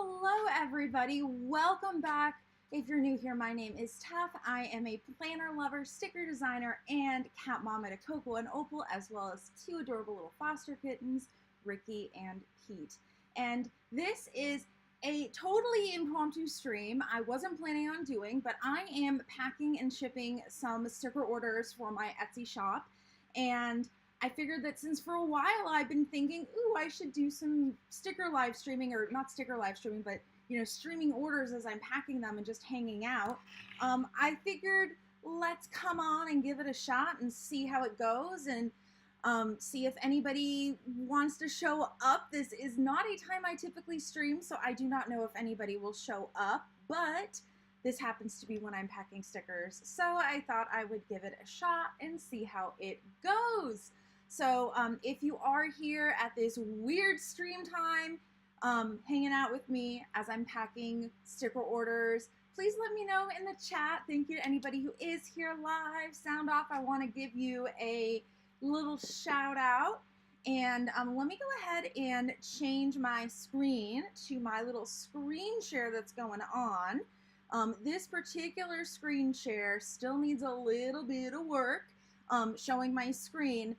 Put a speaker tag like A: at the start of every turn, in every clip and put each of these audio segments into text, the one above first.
A: Hello everybody, welcome back. If you're new here, my name is Tef. I am a planner lover, sticker designer, and cat mom at 𝗀𝗀𝘁 and 𝗀𝗏, as well as two adorable little foster kittens, Ricky and Pete. And this is a totally impromptu stream I wasn't planning on doing, but I am packing and shipping some sticker orders for my Etsy shop. And I figured that since for a while I've been thinking, ooh, I should do some sticker live streaming, or not sticker live streaming, but streaming orders as I'm packing them and just hanging out. I figured let's come on and give it a shot and see how it goes, and see if anybody wants to show up. This is not a time I typically stream, so I do not know if anybody will show up, but this happens to be when I'm packing stickers, so I thought I would give it a shot and see how it goes. So if you are here at this weird stream time, hanging out with me as I'm packing sticker orders, please let me know in the chat. Thank you to anybody who is here live. Sound off, I want to give you a little shout out. And let me go ahead and change my screen to my little screen share that's going on. This particular screen share still needs a little bit of work showing my screen.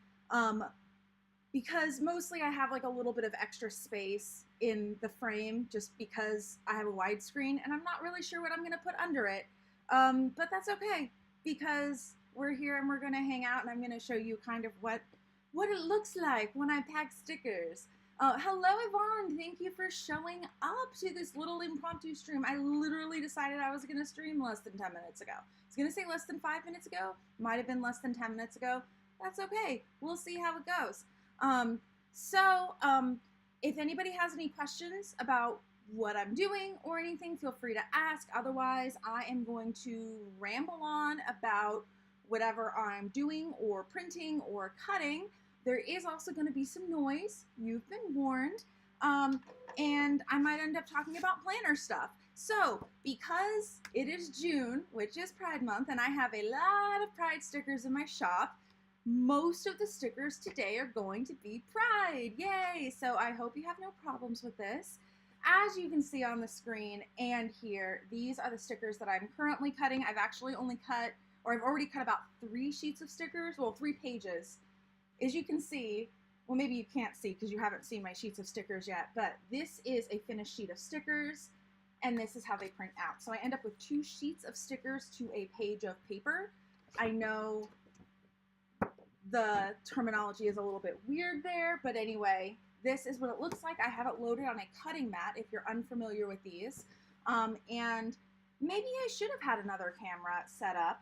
A: Because mostly I have like a little bit of extra space in the frame just because I have a widescreen and I'm not really sure what I'm going to put under it. But that's okay because we're here and we're going to hang out, and I'm going to show you kind of what it looks like when I pack stickers. Hello Yvonne, thank you for showing up to this little impromptu stream. I literally decided I was going to stream less than 10 minutes ago. I was going to say less than 5 minutes ago, might have been less than 10 minutes ago. That's okay. We'll see how it goes. If anybody has any questions about what I'm doing or anything, feel free to ask. Otherwise, I am going to ramble on about whatever I'm doing or printing or cutting. There is also going to be some noise. You've been warned. And I might end up talking about planner stuff. So, because it is June, which is Pride Month, and I have a lot of Pride stickers in my shop, most of the stickers today are going to be Pride. Yay! So I hope you have no problems with this. As you can see on the screen and here, these are the stickers that I'm currently cutting. I've actually only cut, or I've already cut about 3 sheets of stickers, well, 3 pages. As you can see, well, maybe you can't see because you haven't seen my sheets of stickers yet, but this is a finished sheet of stickers, and this is how they print out. So I end up with 2 sheets of stickers to a page of paper. I know the terminology is a little bit weird there, but anyway, this is what it looks like. I have it loaded on a cutting mat if you're unfamiliar with these. And maybe I should have had another camera set up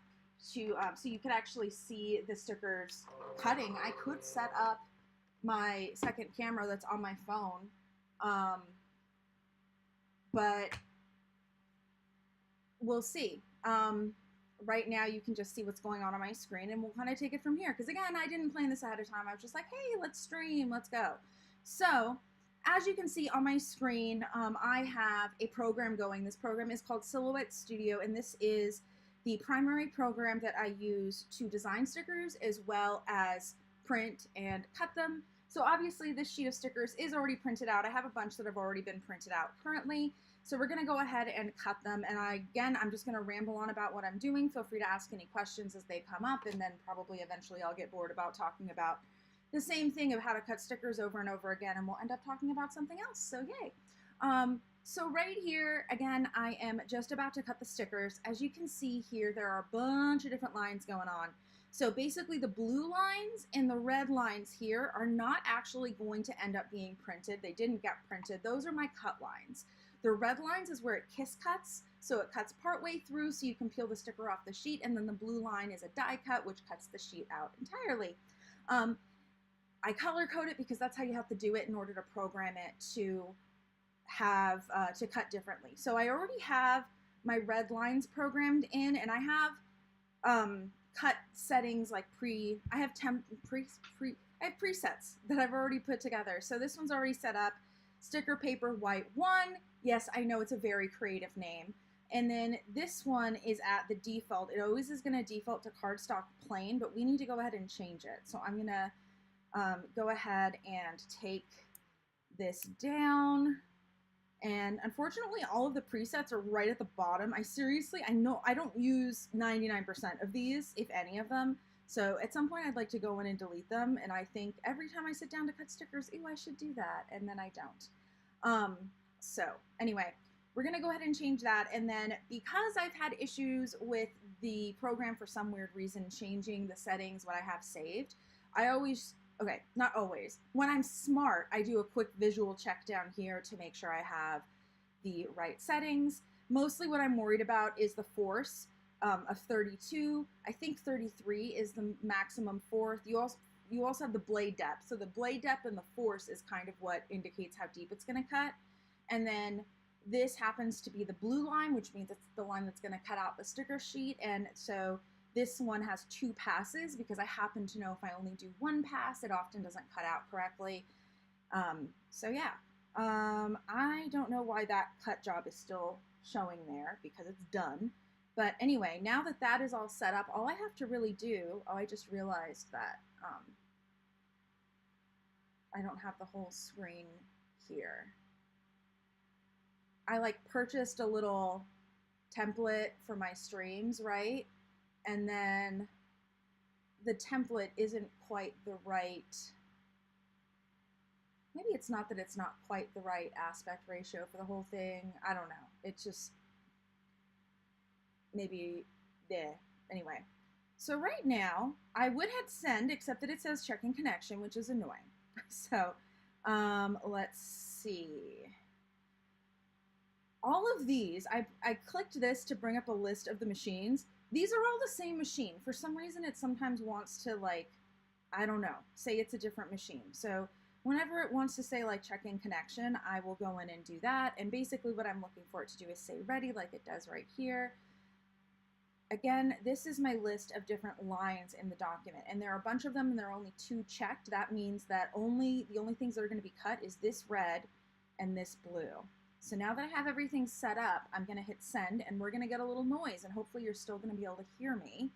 A: to so you could actually see the stickers cutting. I could set up my second camera that's on my phone, but we'll see. Right now you can just see what's going on my screen, and we'll kind of take it from here. Because again, I didn't plan this ahead of time. I was just like, hey, let's stream, let's go. So as you can see on my screen, I have a program going. This program is called Silhouette Studio, and this is the primary program that I use to design stickers as well as print and cut them. So obviously this sheet of stickers is already printed out. I have a bunch that have already been printed out currently. So we're gonna go ahead and cut them. And again, I'm just gonna ramble on about what I'm doing. Feel free to ask any questions as they come up, and then probably eventually I'll get bored about talking about the same thing of how to cut stickers over and over again, and we'll end up talking about something else, so yay. So right here, again, I am just about to cut the stickers. As you can see here, there are a bunch of different lines going on. So basically the blue lines and the red lines here are not actually going to end up being printed. They didn't get printed. Those are my cut lines. The red lines is where it kiss cuts, so it cuts partway through so you can peel the sticker off the sheet, and then the blue line is a die cut, which cuts the sheet out entirely. I color code it because that's how you have to do it in order to program it to have to cut differently. So I already have my red lines programmed in, and I have cut settings like I have presets that I've already put together. So this one's already set up. Sticker paper white 1. Yes, I know it's a very creative name. And then this one is at the default. It always is going to default to cardstock plain, but we need to go ahead and change it. So I'm going to go ahead and take this down And unfortunately, all of the presets are right at the bottom. I know I don't use 99% of these, if any of them. So at some point I'd like to go in and delete them. And I think every time I sit down to cut stickers, ew, I should do that. And then I don't. So anyway, we're going to go ahead and change that. And then because I've had issues with the program for some weird reason changing the settings, what I have saved, I always, okay, not always. When I'm smart, I do a quick visual check down here to make sure I have the right settings. Mostly what I'm worried about is the force of 32. I think 33 is the maximum force. You also have the blade depth. So the blade depth and the force is kind of what indicates how deep it's going to cut. And then this happens to be the blue line, which means it's the line that's going to cut out the sticker sheet. And so this one has 2 passes because I happen to know if I only do 1 pass, it often doesn't cut out correctly. So yeah, I don't know why that cut job is still showing there because it's done. But anyway, now that that is all set up, all I have to really do, oh, I just realized that I don't have the whole screen here. I like purchased a little template for my streams, right? And then the template isn't quite the right, maybe it's not that it's not quite the right aspect ratio for the whole thing. I don't know. It's just, maybe, yeah. Anyway, so right now, I would hit send, except that it says checking connection, which is annoying. So, let's see. All of these, I clicked this to bring up a list of the machines. These are all the same machine. For some reason, it sometimes wants to, like, I don't know, say it's a different machine. So whenever it wants to say, like, checking connection, I will go in and do that. And basically what I'm looking for it to do is say ready, like it does right here. Again, this is my list of different lines in the document. And there are a bunch of them, and there are only 2 checked. That means that the only things that are going to be cut is this red and this blue. So now that I have everything set up, I'm going to hit send, and we're going to get a little noise, and hopefully you're still going to be able to hear me.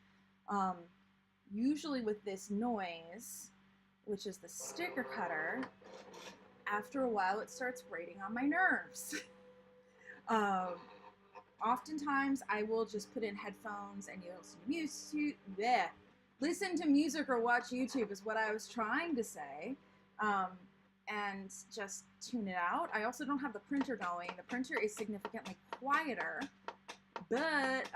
A: Usually with this noise, which is the sticker cutter, after a while it starts grating on my nerves. Oftentimes I will just put in headphones and listen to music or watch YouTube is what I was trying to say. And just tune it out. I also don't have the printer going. The printer is significantly quieter, but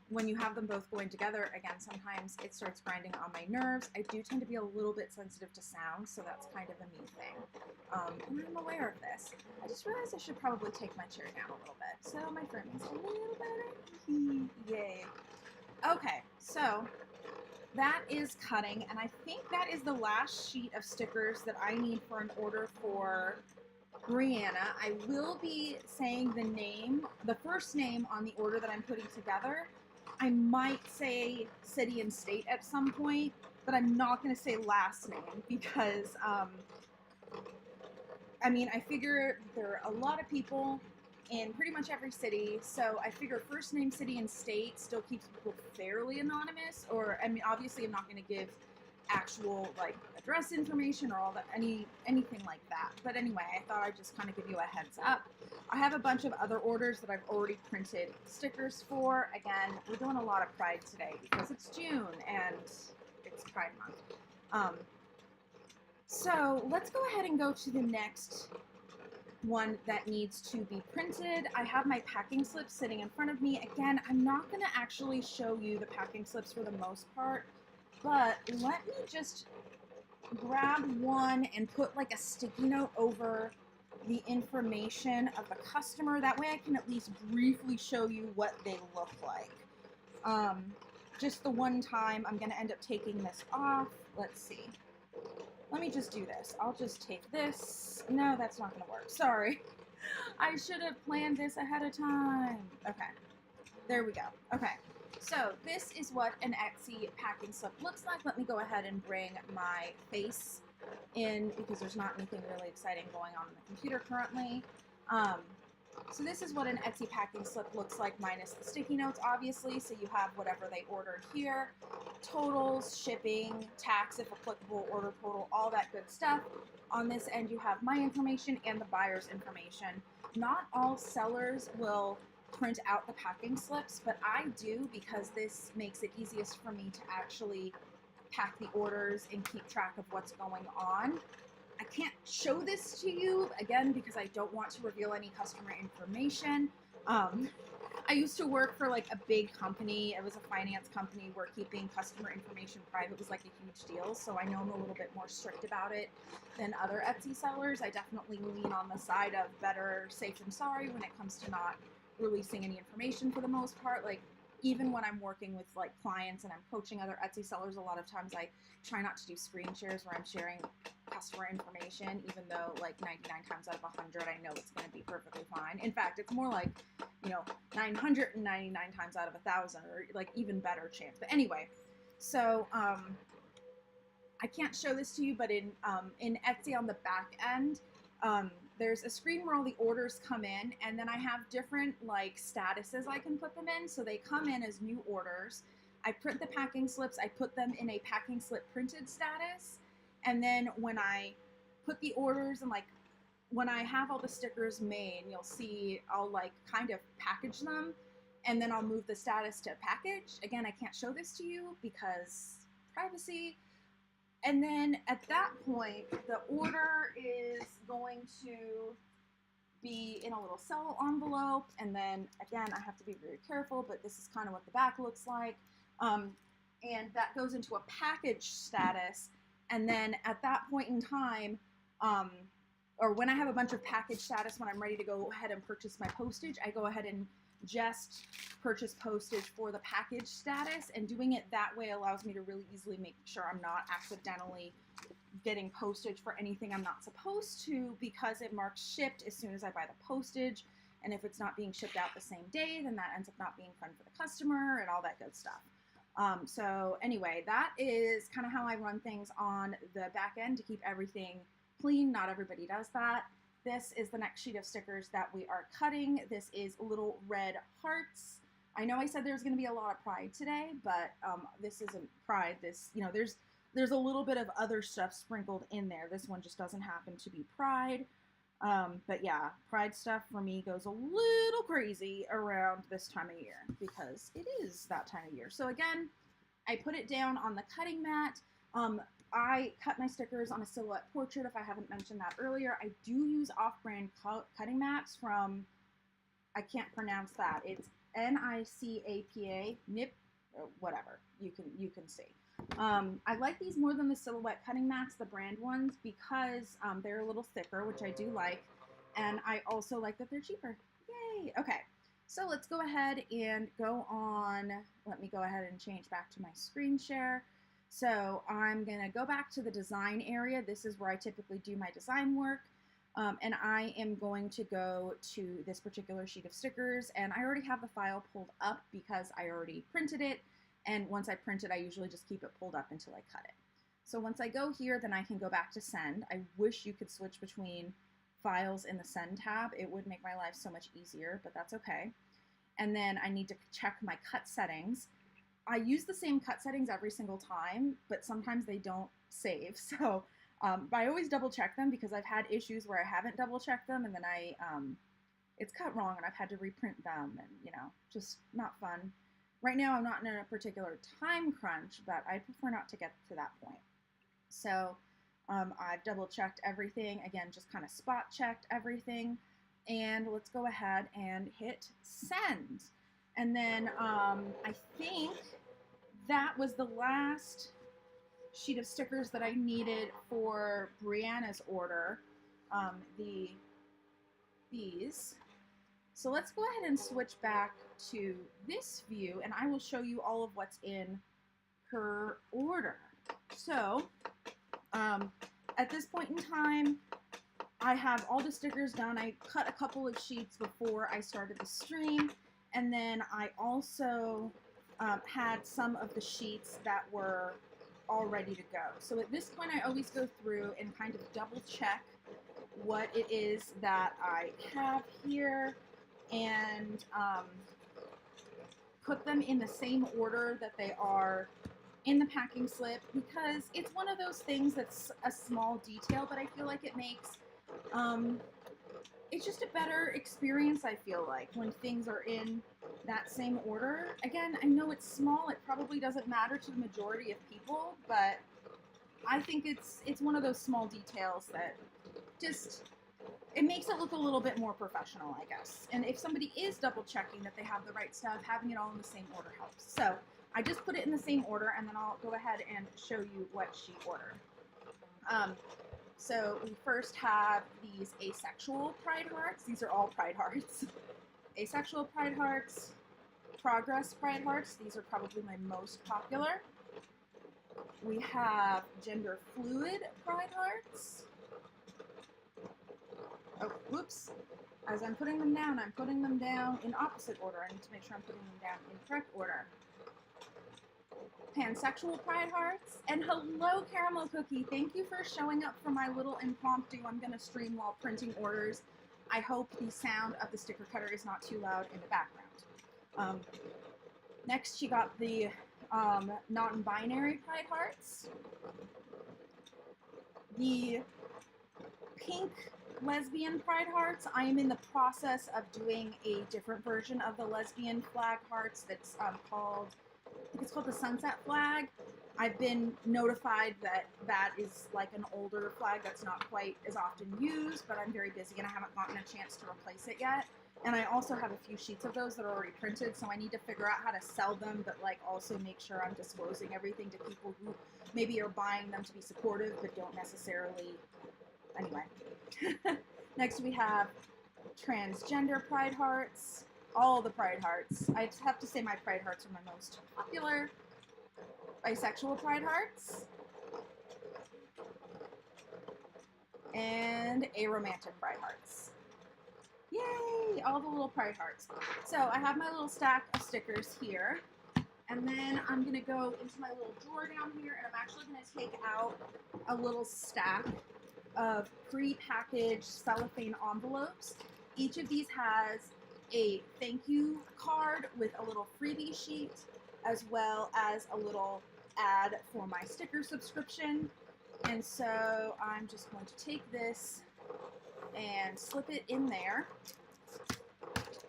A: when you have them both going together, again, sometimes it starts grinding on my nerves. I do tend to be a little bit sensitive to sound, so that's kind of a me thing. And I'm aware of this. I just realized I should probably take my chair down a little bit, so my framing's a little better. Yay. Okay, so that is cutting, and I think that is the last sheet of stickers that I need for an order for Brianna. I will be saying the name, the first name on the order that I'm putting together. I might say city and state at some point, but I'm not going to say last name because, I mean, I figure there are a lot of people in pretty much every city, so I figure first name, city, and state still keeps people fairly anonymous, or, I mean, obviously I'm not going to give actual, like, address information or all that, anything like that, but anyway, I thought I'd just kind of give you a heads up. I have a bunch of other orders that I've already printed stickers for. Again, we're doing a lot of Pride today because it's June and it's Pride Month. So let's go ahead and go to the next one that needs to be printed. I have my packing slips sitting in front of me. Again, I'm not going to actually show you the packing slips for the most part, but let me just grab one and put like a sticky note over the information of the customer. That way I can at least briefly show you what they look like. Just the one time I'm going to end up taking this off. Let's see. Let me just do this. I'll just take this. No, that's not going to work. Sorry. I should have planned this ahead of time. Okay. There we go. Okay. So this is what an Etsy packing slip looks like. Let me go ahead and bring my face in because there's not anything really exciting going on the computer currently. So this is what an Etsy packing slip looks like minus the sticky notes, obviously. So you have whatever they ordered here, totals, shipping, tax if applicable, order total, all that good stuff. On this end, you have my information and the buyer's information. not all sellers will print out the packing slips, but I do because this makes it easiest for me to actually pack the orders and keep track of what's going on. I can't show this to you, again, because I don't want to reveal any customer information. I used to work for like a big company. It was a finance company where keeping customer information private was like a huge deal. So I know I'm a little bit more strict about it than other Etsy sellers. I definitely lean on the side of better safe than sorry when it comes to not releasing any information for the most part. Like even when I'm working with like clients and I'm coaching other Etsy sellers, a lot of times I try not to do screen shares where I'm sharing customer information, even though like 99 times out of 100 I know it's going to be perfectly fine. In fact, it's more like, you know, 999 times out of 1,000, or like even better chance. But anyway, so I can't show this to you, but in Etsy on the back end, there's a screen where all the orders come in, and then I have different like statuses I can put them in. So they come in as new orders. I print the packing slips. I put them in a packing slip printed status. And then when I put the orders and like when I have all the stickers made, you'll see I'll like kind of package them, and then I'll move the status to package. Again, I can't show this to you because privacy. And then at that point, the order is going to be in a little cell envelope. And then again, I have to be very careful, but this is kind of what the back looks like. And that goes into a package status. And then at that point in time, or when I have a bunch of package status, when I'm ready to go ahead and purchase my postage, I go ahead and just purchase postage for the package status. And doing it that way allows me to really easily make sure I'm not accidentally getting postage for anything I'm not supposed to, because it marks shipped as soon as I buy the postage. And if it's not being shipped out the same day, then that ends up not being fun for the customer and all that good stuff. So anyway, that is kind of how I run things on the back end to keep everything clean. Not everybody does that. This is the next sheet of stickers that we are cutting. This is little red hearts. I know I said there's going to be a lot of pride today, but this isn't pride. This, you know, there's a little bit of other stuff sprinkled in there. This one just doesn't happen to be pride. But yeah, pride stuff for me goes a little crazy around this time of year because it is that time of year. So again, I put it down on the cutting mat. I cut my stickers on a silhouette portrait, if I haven't mentioned that earlier. I do use off-brand cutting mats from, I can't pronounce that. It's 𝗀𝗚𝗏, NIP, whatever, you can see. I like these more than the silhouette cutting mats, the brand ones, because they're a little thicker, which I do like, and I also like that they're cheaper. Yay! Okay, so let's go ahead and go on. Let me go ahead and change back to my screen share. So I'm going to go back to the design area. This is where I typically do my design work. And I am going to go to this particular sheet of stickers, and I already have the file pulled up because I already printed it. And once I print it, I usually just keep it pulled up until I cut it. So once I go here, then I can go back to send. I wish you could switch between files in the send tab. It would make my life so much easier, but that's okay. And then I need to check my cut settings. I use the same cut settings every single time, but sometimes they don't save. So I always double check them because I've had issues where I haven't double checked them, and then it's cut wrong and I've had to reprint them, and you know, just not fun. Right now I'm not in a particular time crunch, but I prefer not to get to that point. So I've double checked everything, again, just kind of spot checked everything, and let's go ahead and hit send. And then I think that was the last sheet of stickers that I needed for Brianna's order, these. So let's go ahead and switch back to this view, and I will show you all of what's in her order. So at this point in time, I have all the stickers done. I cut a couple of sheets before I started the stream. And then I also had some of the sheets that were all ready to go. So at this point, I always go through and kind of double check what it is that I have here and put them in the same order that they are in the packing slip, because it's one of those things that's a small detail, but I feel like it it's just a better experience, I feel like, when things are in that same order. Again, I know it's small, it probably doesn't matter to the majority of people, but I think it's one of those small details that just, it makes it look a little bit more professional, I guess. And if somebody is double checking that they have the right stuff, having it all in the same order helps. So I just put it in the same order, and then I'll go ahead and show you what she ordered. So we first have these asexual pride hearts. These are all pride hearts. Asexual pride hearts, progress pride hearts. These are probably my most popular. We have gender fluid pride hearts. Oh, whoops. As I'm putting them down in opposite order. I need to make sure I'm putting them down in correct order. Pansexual pride hearts. And hello, Caramel Cookie. Thank you for showing up for my little impromptu. I'm going to stream while printing orders. I hope the sound of the sticker cutter is not too loud in the background. Next, she got the non-binary pride hearts. The pink lesbian pride hearts. I am in the process of doing a different version of the lesbian flag hearts that's called, I think it's called the sunset flag. I've been notified that that is like an older flag that's not quite as often used, but I'm very busy and I haven't gotten a chance to replace it yet. And I also have a few sheets of those that are already printed, so I need to figure out how to sell them, but like also make sure I'm disclosing everything to people who maybe are buying them to be supportive, but don't necessarily, anyway. Next we have transgender pride hearts, all the pride hearts. I have to say my pride hearts are my most popular. Bisexual pride hearts. And aromantic pride hearts. Yay! All the little pride hearts. So I have my little stack of stickers here. And then I'm going to go into my little drawer down here, and I'm actually going to take out a little stack of pre-packaged cellophane envelopes. Each of these has a thank you card with a little freebie sheet, as well as a little ad for my sticker subscription. And so I'm just going to take this and slip it in there.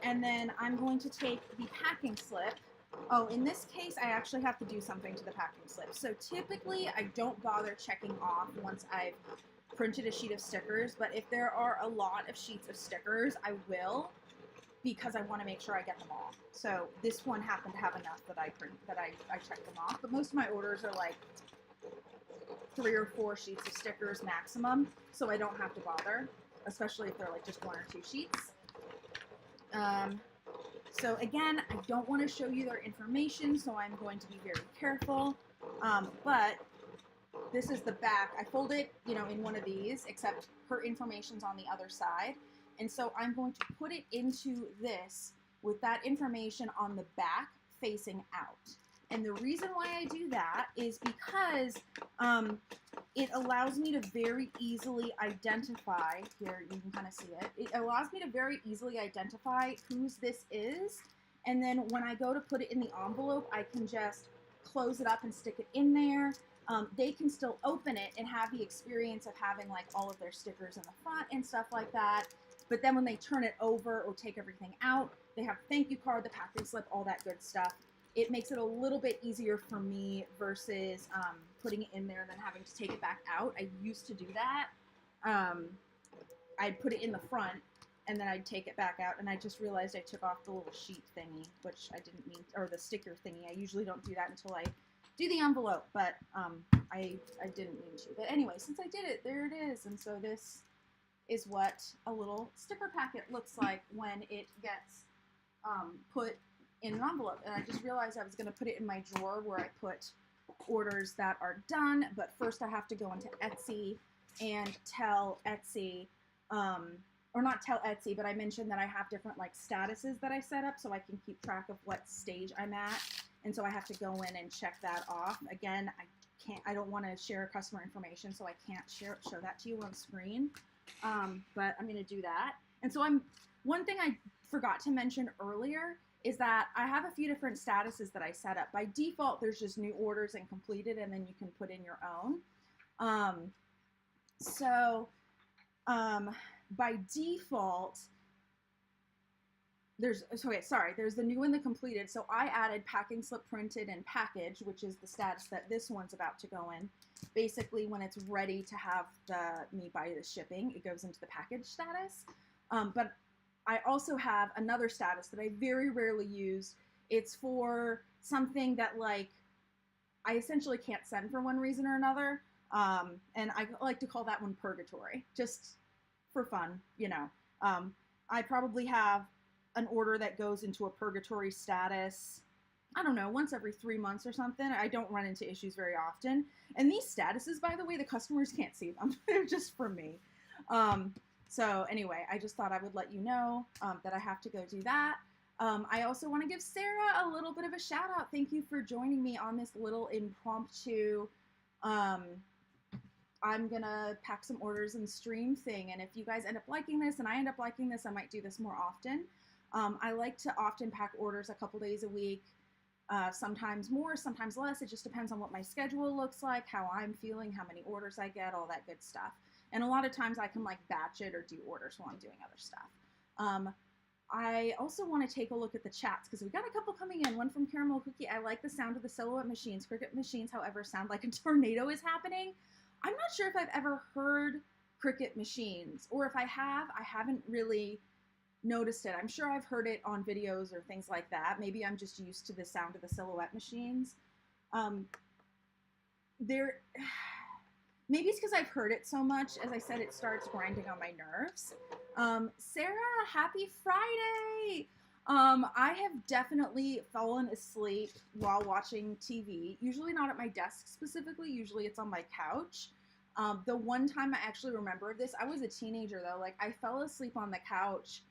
A: And then I'm going to take the packing slip. Oh, in this case, I actually have to do something to the packing slip. So typically, I don't bother checking off once I've printed a sheet of stickers, but if there are a lot of sheets of stickers, I will, because I want to make sure I get them all. So this one happened to have enough that I checked them off, but most of my orders are like 3 or 4 sheets of stickers maximum, so I don't have to bother, especially if they're like just 1 or 2 sheets. So again, I don't want to show you their information, so I'm going to be very careful, but this is the back. I fold it, you know, in one of these, except her information's on the other side. And so I'm going to put it into this with that information on the back facing out. And the reason why I do that is because it allows me to very easily identify, here you can kind of see it, it allows me to very easily identify whose this is. And then when I go to put it in the envelope, I can just close it up and stick it in there. They can still open it and have the experience of having like all of their stickers in the front and stuff like that. But then when they turn it over or take everything out, they have thank you card, the packing slip, all that good stuff. It makes it a little bit easier for me versus putting it in there and then having to take it back out. I used to do that. I'd put it in the front and then I'd take it back out, and I just realized I took off the little sheet thingy, which I didn't mean, or the sticker thingy. I usually don't do that until I do the envelope, but I didn't mean to. But anyway, since I did it, there it is. And so this is what a little sticker packet looks like when it gets put in an envelope. And I just realized I was going to put it in my drawer where I put orders that are done, but first I have to go into Etsy and tell Etsy, or not tell Etsy, but I mentioned that I have different like statuses that I set up so I can keep track of what stage I'm at. And so I have to go in and check that off. Again, I don't want to share customer information, so I can't show that to you on screen. But I'm going to do that. And so one thing I forgot to mention earlier is that I have a few different statuses that I set up. By default, there's just new orders and completed, and then you can put in your own. by default, there's the new and the completed. So I added packing slip printed and package, which is the status that this one's about to go in. Basically, when it's ready to have me buy the shipping, it goes into the package status. But I also have another status that I very rarely use. It's for something that, like, I essentially can't send for one reason or another. And I like to call that one purgatory, just for fun, you know. I probably have an order that goes into a purgatory status, I don't know, once every 3 months or something. I don't run into issues very often. And these statuses, by the way, the customers can't see them. They're just for me. So anyway, I just thought I would let you know that I have to go do that. I also want to give Sarah a little bit of a shout out. Thank you for joining me on this little impromptu, I'm going to pack some orders and stream thing. And if you guys end up liking this and I end up liking this, I might do this more often. I like to often pack orders a couple days a week, sometimes more, sometimes less. It just depends on what my schedule looks like, how I'm feeling, how many orders I get, all that good stuff. And a lot of times I can like batch it or do orders while I'm doing other stuff. I also want to take a look at the chats because we got a couple coming in. One from Caramel Cookie. I like the sound of the silhouette machines. Cricut machines, however, sound like a tornado is happening. I'm not sure if I've ever heard Cricut machines, or if I haven't really noticed it. I'm sure I've heard it on videos or things like that. Maybe I'm just used to the sound of the silhouette machines. Maybe it's because I've heard it so much. As I said, it starts grinding on my nerves. Sarah, happy Friday! I have definitely fallen asleep while watching TV, usually not at my desk specifically, usually it's on my couch. The one time I actually remember this, I was a teenager though, like I fell asleep on the couch.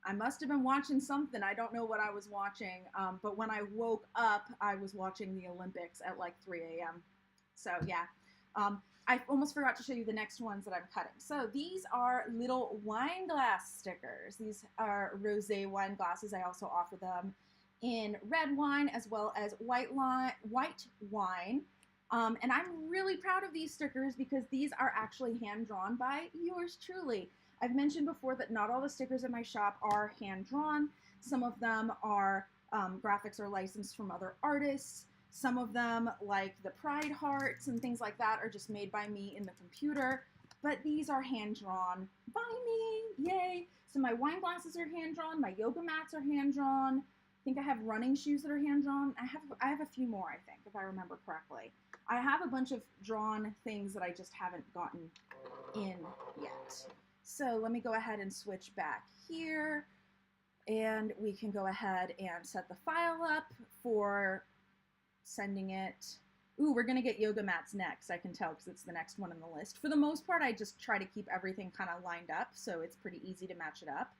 A: I must have been watching something, I don't know what I was watching, but when I woke up, I was watching the Olympics at like 3 a.m. So yeah. I almost forgot to show you the next ones that I'm cutting. So these are little wine glass stickers. These are rosé wine glasses. I also offer them in red wine as well as white wine. And I'm really proud of these stickers because these are actually hand-drawn by yours truly. I've mentioned before that not all the stickers in my shop are hand-drawn. Some of them are graphics or licensed from other artists. Some of them, like the pride hearts and things like that, are just made by me in the computer, but these are hand-drawn by me, yay! So my wine glasses are hand-drawn, my yoga mats are hand-drawn, I think I have running shoes that are hand-drawn, I have a few more, I think, if I remember correctly. I have a bunch of drawn things that I just haven't gotten in yet. So let me go ahead and switch back here, and we can go ahead and set the file up for sending it. Ooh, we're gonna get yoga mats next, I can tell, because it's the next one on the list. For the most part, I just try to keep everything kind of lined up, so it's pretty easy to match it up.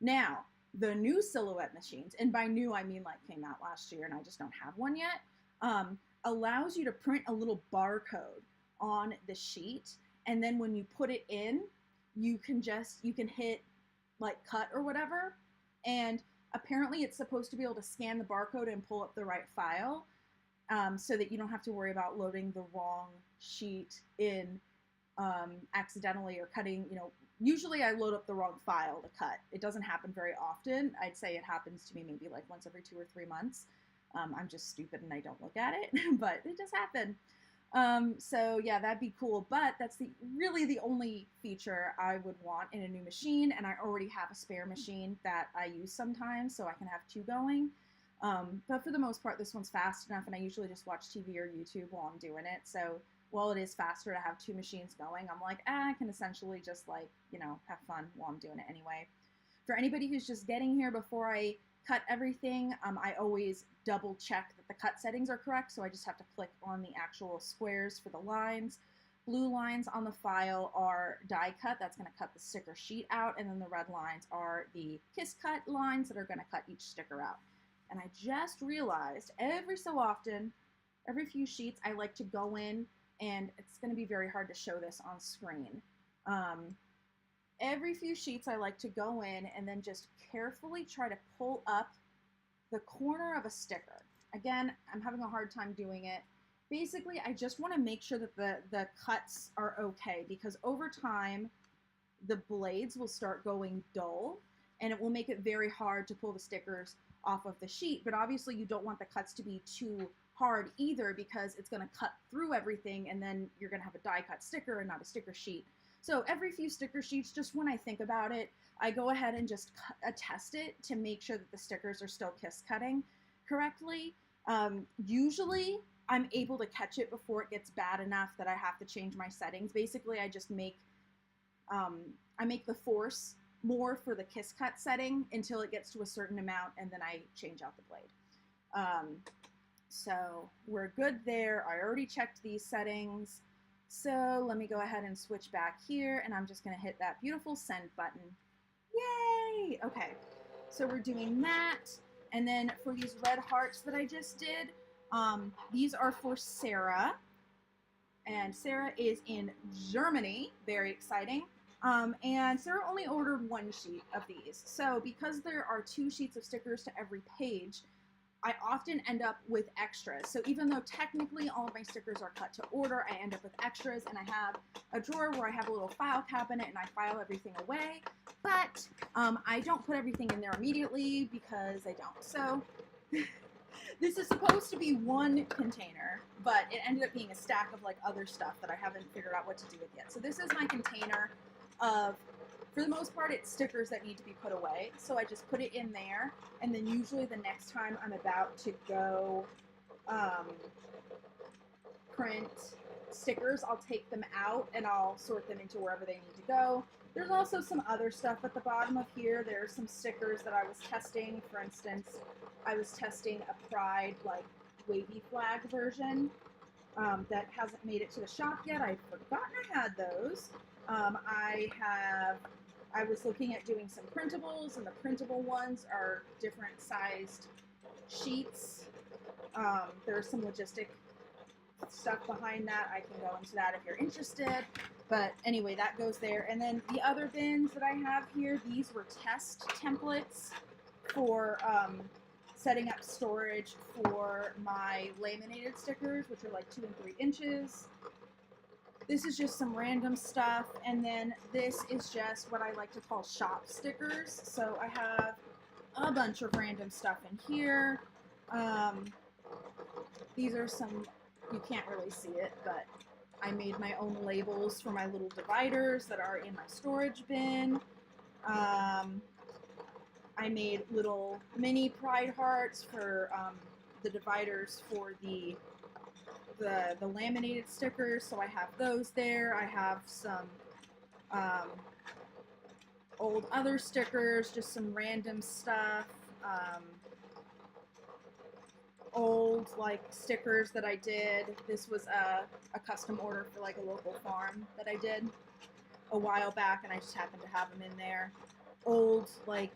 A: Now, the new silhouette machines, and by new I mean like came out last year and I just don't have one yet, allows you to print a little barcode on the sheet, and then when you put it in, you can hit like cut or whatever, and apparently it's supposed to be able to scan the barcode and pull up the right file. So that you don't have to worry about loading the wrong sheet in accidentally or cutting, you know, usually I load up the wrong file to cut. It doesn't happen very often. I'd say it happens to me maybe like once every 2 or 3 months. I'm just stupid and I don't look at it, but it does happen. So yeah, that'd be cool, but that's really the only feature I would want in a new machine, and I already have a spare machine that I use sometimes, so I can have 2 going. But for the most part, this one's fast enough, and I usually just watch TV or YouTube while I'm doing it. So while it is faster to have 2 machines going, I'm like, I can essentially just like, you know, have fun while I'm doing it anyway. For anybody who's just getting here, before I cut everything, I always double check that the cut settings are correct. So I just have to click on the actual squares for the lines. Blue lines on the file are die cut. That's going to cut the sticker sheet out. And then the red lines are the kiss cut lines that are going to cut each sticker out. And I just realized every so often, every few sheets, I like to go in, and it's going to be very hard to show this on screen. Every few sheets, I like to go in and then just carefully try to pull up the corner of a sticker. Again, I'm having a hard time doing it. Basically, I just want to make sure that the cuts are okay, because over time, the blades will start going dull, and it will make it very hard to pull the stickers off of the sheet. But obviously you don't want the cuts to be too hard either, because it's going to cut through everything, and then you're going to have a die cut sticker and not a sticker sheet. So every few sticker sheets, just when I think about it, I go ahead and just test it to make sure that the stickers are still kiss cutting correctly. Usually I'm able to catch it before it gets bad enough that I have to change my settings. Basically, I just make I make the force more for the kiss cut setting until it gets to a certain amount, and then I change out the blade. So we're good there. I already checked these settings. So let me go ahead and switch back here, and I'm just going to hit that beautiful send button. Yay! Okay, so we're doing that. And then for these red hearts that I just did, these are for Sarah. And Sarah is in Germany. Very exciting. And Sarah only ordered 1 sheet of these. So because there are 2 sheets of stickers to every page, I often end up with extras. So even though technically all of my stickers are cut to order, I end up with extras, and I have a drawer where I have a little file cabinet and I file everything away. But I don't put everything in there immediately because I don't. So this is supposed to be 1 container, but it ended up being a stack of like other stuff that I haven't figured out what to do with yet. So this is my container of, for the most part, it's stickers that need to be put away. So I just put it in there, and then usually the next time I'm about to go print stickers, I'll take them out and I'll sort them into wherever they need to go. There's also some other stuff at the bottom of here. There's some stickers that I was testing. For instance, I was testing a Pride like wavy flag version that hasn't made it to the shop yet. I'd forgotten I had those. I was looking at doing some printables, and the printable ones are different sized sheets. There's some logistic stuff behind that. I can go into that if you're interested. But anyway, that goes there. And then the other bins that I have here, these were test templates for setting up storage for my laminated stickers, which are like 2 and 3 inches. This is just some random stuff, and then this is just what I like to call shop stickers. So I have a bunch of random stuff in here. These are some, you can't really see it, but I made my own labels for my little dividers that are in my storage bin. I made little mini Pride hearts for the dividers for the laminated stickers, so I have those there. I have some old other stickers, just some random stuff, old like stickers that I did. This was a custom order for like a local farm that I did a while back, and I just happened to have them in there. Old like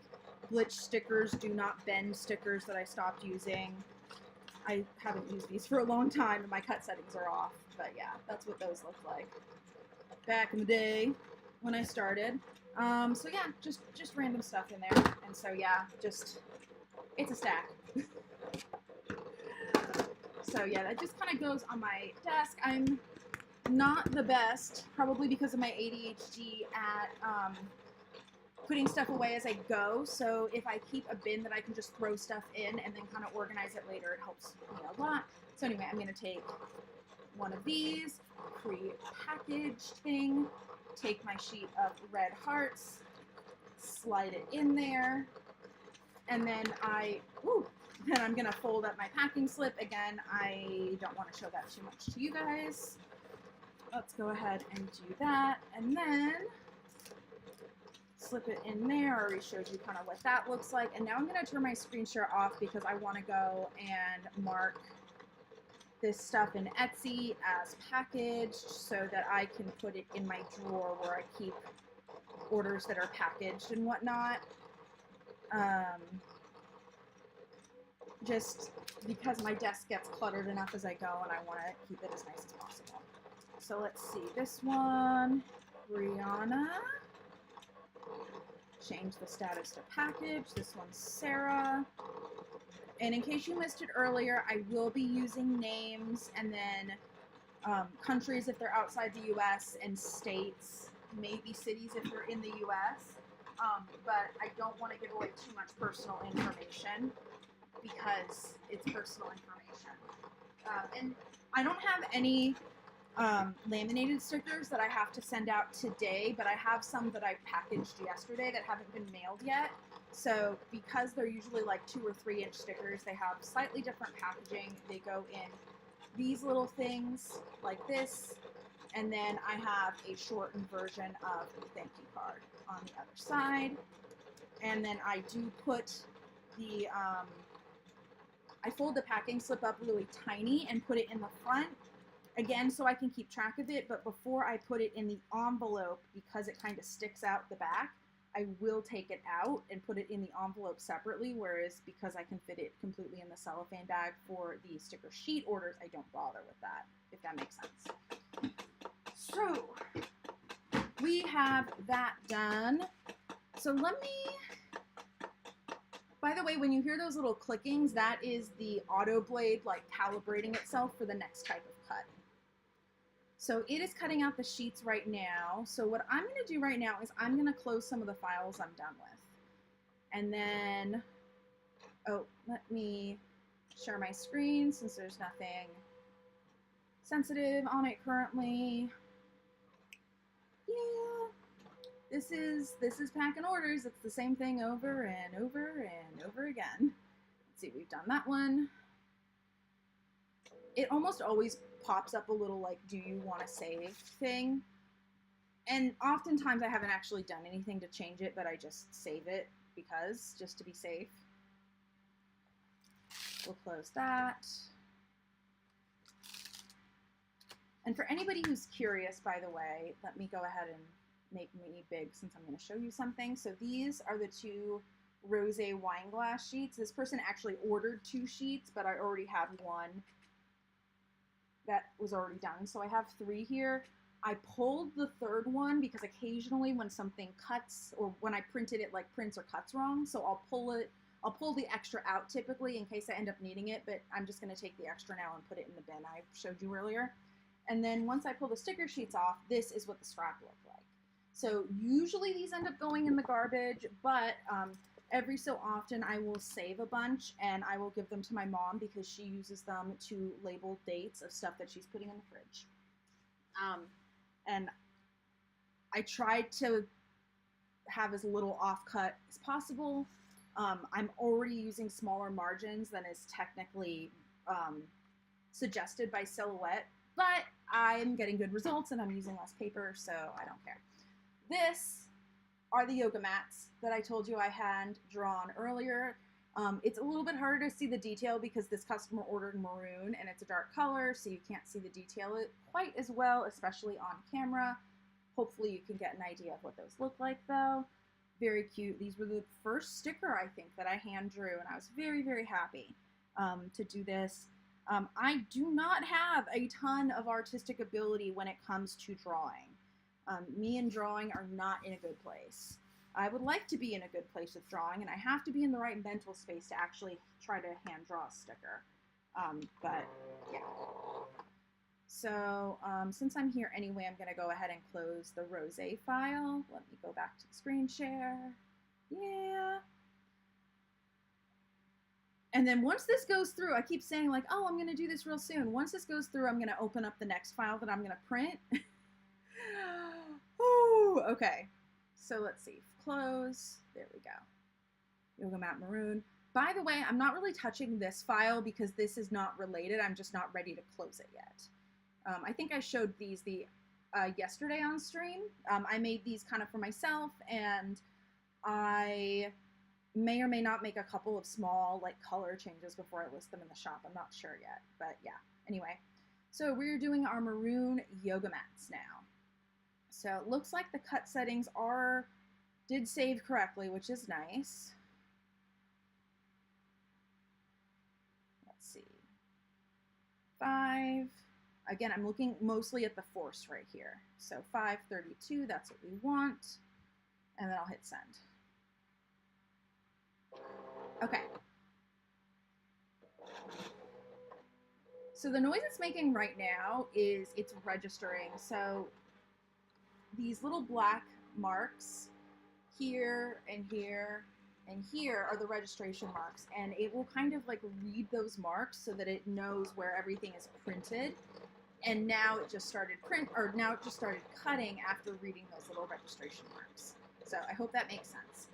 A: glitch stickers, do not bend stickers that I stopped using. I haven't used these for a long time, and my cut settings are off, but yeah, that's what those look like back in the day when I started. So yeah, just random stuff in there, and so yeah, just, it's a stack. So yeah, that just kind of goes on my desk. I'm not the best, probably because of my ADHD, at putting stuff away as I go, so if I keep a bin that I can just throw stuff in and then kind of organize it later, it helps me a lot. So anyway, I'm going to take one of these, pre-packaged thing, take my sheet of red hearts, slide it in there, and then I'm going to fold up my packing slip. Again, I don't want to show that too much to you guys. Let's go ahead and do that, and then slip it in there. I already showed you kind of what that looks like. And now I'm going to turn my screen share off because I want to go and mark this stuff in Etsy as packaged so that I can put it in my drawer where I keep orders that are packaged and whatnot. Just because my desk gets cluttered enough as I go, and I want to keep it as nice as possible. So let's see. This one, Brianna. Change the status to package. This one's Sarah. And in case you missed it earlier, I will be using names and then countries if they're outside the US, and states maybe cities if they're in the US, but I don't want to give away too much personal information because it's personal information. And I don't have any laminated stickers that I have to send out today, but I have some that I packaged yesterday that haven't been mailed yet. So because they're usually like 2 or 3 inch stickers, they have slightly different packaging. They go in these little things like this, and then I have a shortened version of the thank you card on the other side. And then I do put the, I fold the packing slip up really tiny and put it in the front, again, so I can keep track of it. But before I put it in the envelope, because it kind of sticks out the back, I will take it out and put it in the envelope separately, whereas because I can fit it completely in the cellophane bag for the sticker sheet orders, I don't bother with that, if that makes sense. So we have that done. So let me, by the way, when you hear those little clickings, that is the auto blade like calibrating itself for the next type of cut. So it is cutting out the sheets right now. So what I'm going to do right now is I'm going to close some of the files I'm done with. And then, oh, let me share my screen since there's nothing sensitive on it currently. Yeah, this is packing orders. It's the same thing over and over and over again. Let's see, we've done that one. It almost always pops up a little like, do you want to save thing? And oftentimes I haven't actually done anything to change it, but I just save it because, just to be safe. We'll close that. And for anybody who's curious, by the way, let me go ahead and make me big since I'm going to show you something. So these are the 2 rosé wine glass sheets. This person actually ordered 2 sheets, but I already have one that was already done. So I have 3 here. I pulled the 3rd one because occasionally when something cuts, or when I printed it like prints or cuts wrong, so I'll pull the extra out typically in case I end up needing it, but I'm just going to take the extra now and put it in the bin I showed you earlier. And then once I pull the sticker sheets off, this is what the scrap looked like. So usually these end up going in the garbage, but every so often I will save a bunch and I will give them to my mom because she uses them to label dates of stuff that she's putting in the fridge. And I tried to have as little offcut as possible. I'm already using smaller margins than is technically suggested by Silhouette, but I'm getting good results and I'm using less paper, so I don't care. This are the yoga mats that I told you I had drawn earlier. It's a little bit harder to see the detail because this customer ordered maroon and it's a dark color, so you can't see the detail quite as well, especially on camera. Hopefully you can get an idea of what those look like though. Very cute. These were the first sticker, I think, that I hand drew, and I was very, very happy to do this. I do not have a ton of artistic ability when it comes to drawing. Me and drawing are not in a good place. I would like to be in a good place with drawing, and I have to be in the right mental space to actually try to hand draw a sticker. But yeah. So since I'm here anyway, I'm going to go ahead and close the rosé file. Let me go back to the screen share. Yeah. And then once this goes through, I keep saying like, oh, I'm going to do this real soon. Once this goes through, I'm going to open up the next file that I'm going to print. Ooh, okay. So let's see. Close. There we go. Yoga Mat Maroon. By the way, I'm not really touching this file because this is not related. I'm just not ready to close it yet. I think I showed these yesterday on stream. I made these kind of for myself, and I may or may not make a couple of small like color changes before I list them in the shop. I'm not sure yet, but yeah. Anyway, so we're doing our maroon yoga mats now. So it looks like the cut settings did save correctly, which is nice. Let's see. 5. Again, I'm looking mostly at the force right here. So 532, that's what we want. And then I'll hit send. Okay. So the noise it's making right now is it's registering. So these little black marks here and here and here are the registration marks, and it will kind of like read those marks so that it knows where everything is printed. And now it just started cutting after reading those little registration marks. So I hope that makes sense.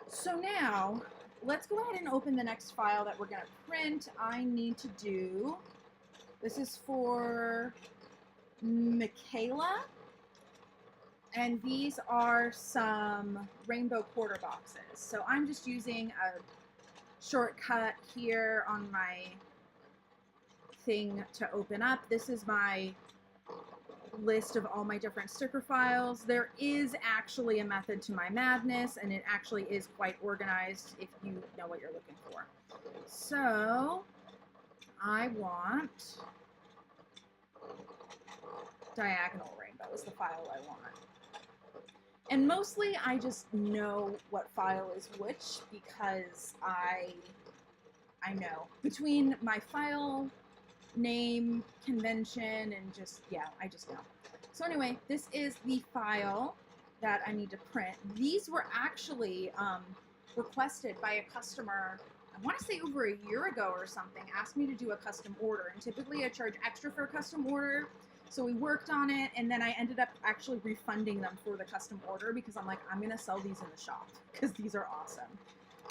A: So now let's go ahead and open the next file that we're going to print. I need to do, this is for Michaela, and these are some rainbow quarter boxes. So I'm just using a shortcut here on my thing to open up. This is my list of all my different sticker files. There is actually a method to my madness, and it actually is quite organized if you know what you're looking for. So I want diagonal rainbow is the file I want. And mostly I just know what file is which because I know. Between my file name, convention, and just, yeah, I just know. So anyway, this is the file that I need to print. These were actually requested by a customer, I want to say over a year ago or something, asked me to do a custom order. And typically I charge extra for a custom order. So we worked on it, and then I ended up actually refunding them for the custom order because I'm like, I'm going to sell these in the shop because these are awesome.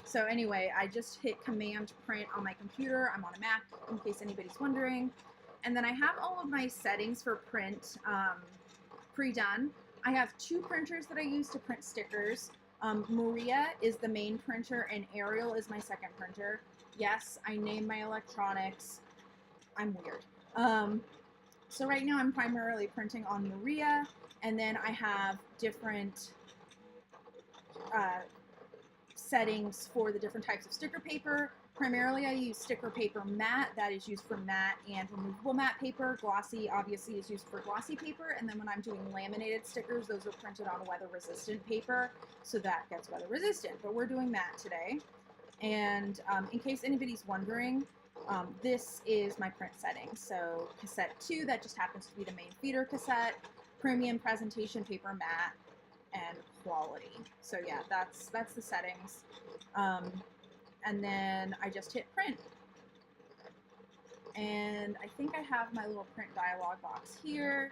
A: So anyway, I just hit Command Print on my computer. I'm on a Mac in case anybody's wondering. And then I have all of my settings for print pre-done. I have two printers that I use to print stickers. Maria is the main printer and Ariel is my second printer. Yes, I name my electronics. I'm weird. So right now I'm primarily printing on Maria, and then I have different settings for the different types of sticker paper. Primarily I use sticker paper matte, that is used for matte and removable matte paper. Glossy obviously is used for glossy paper, and then when I'm doing laminated stickers, those are printed on weather resistant paper, so that gets weather resistant. But we're doing matte today. And in case anybody's wondering, this is my print settings. So cassette 2, that just happens to be the main feeder cassette, premium presentation paper matte, and quality. So yeah, that's the settings. And then I just hit print. And I think I have my little print dialog box here.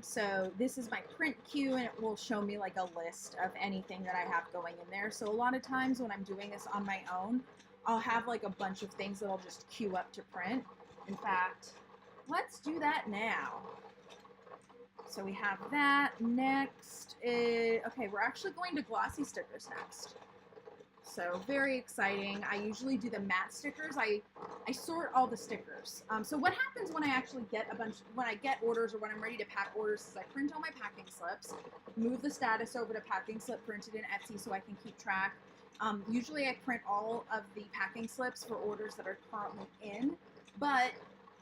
A: So this is my print queue, and it will show me like a list of anything that I have going in there. So a lot of times when I'm doing this on my own, I'll have like a bunch of things that I'll just queue up to print. In fact, let's do that now. So we have that. Next is, okay, we're actually going to glossy stickers next. So very exciting. I usually do the matte stickers. I sort all the stickers. So what happens when I actually get when I get orders or when I'm ready to pack orders is I print all my packing slips, move the status over to packing slip printed in Etsy so I can keep track. Usually I print all of the packing slips for orders that are currently in, but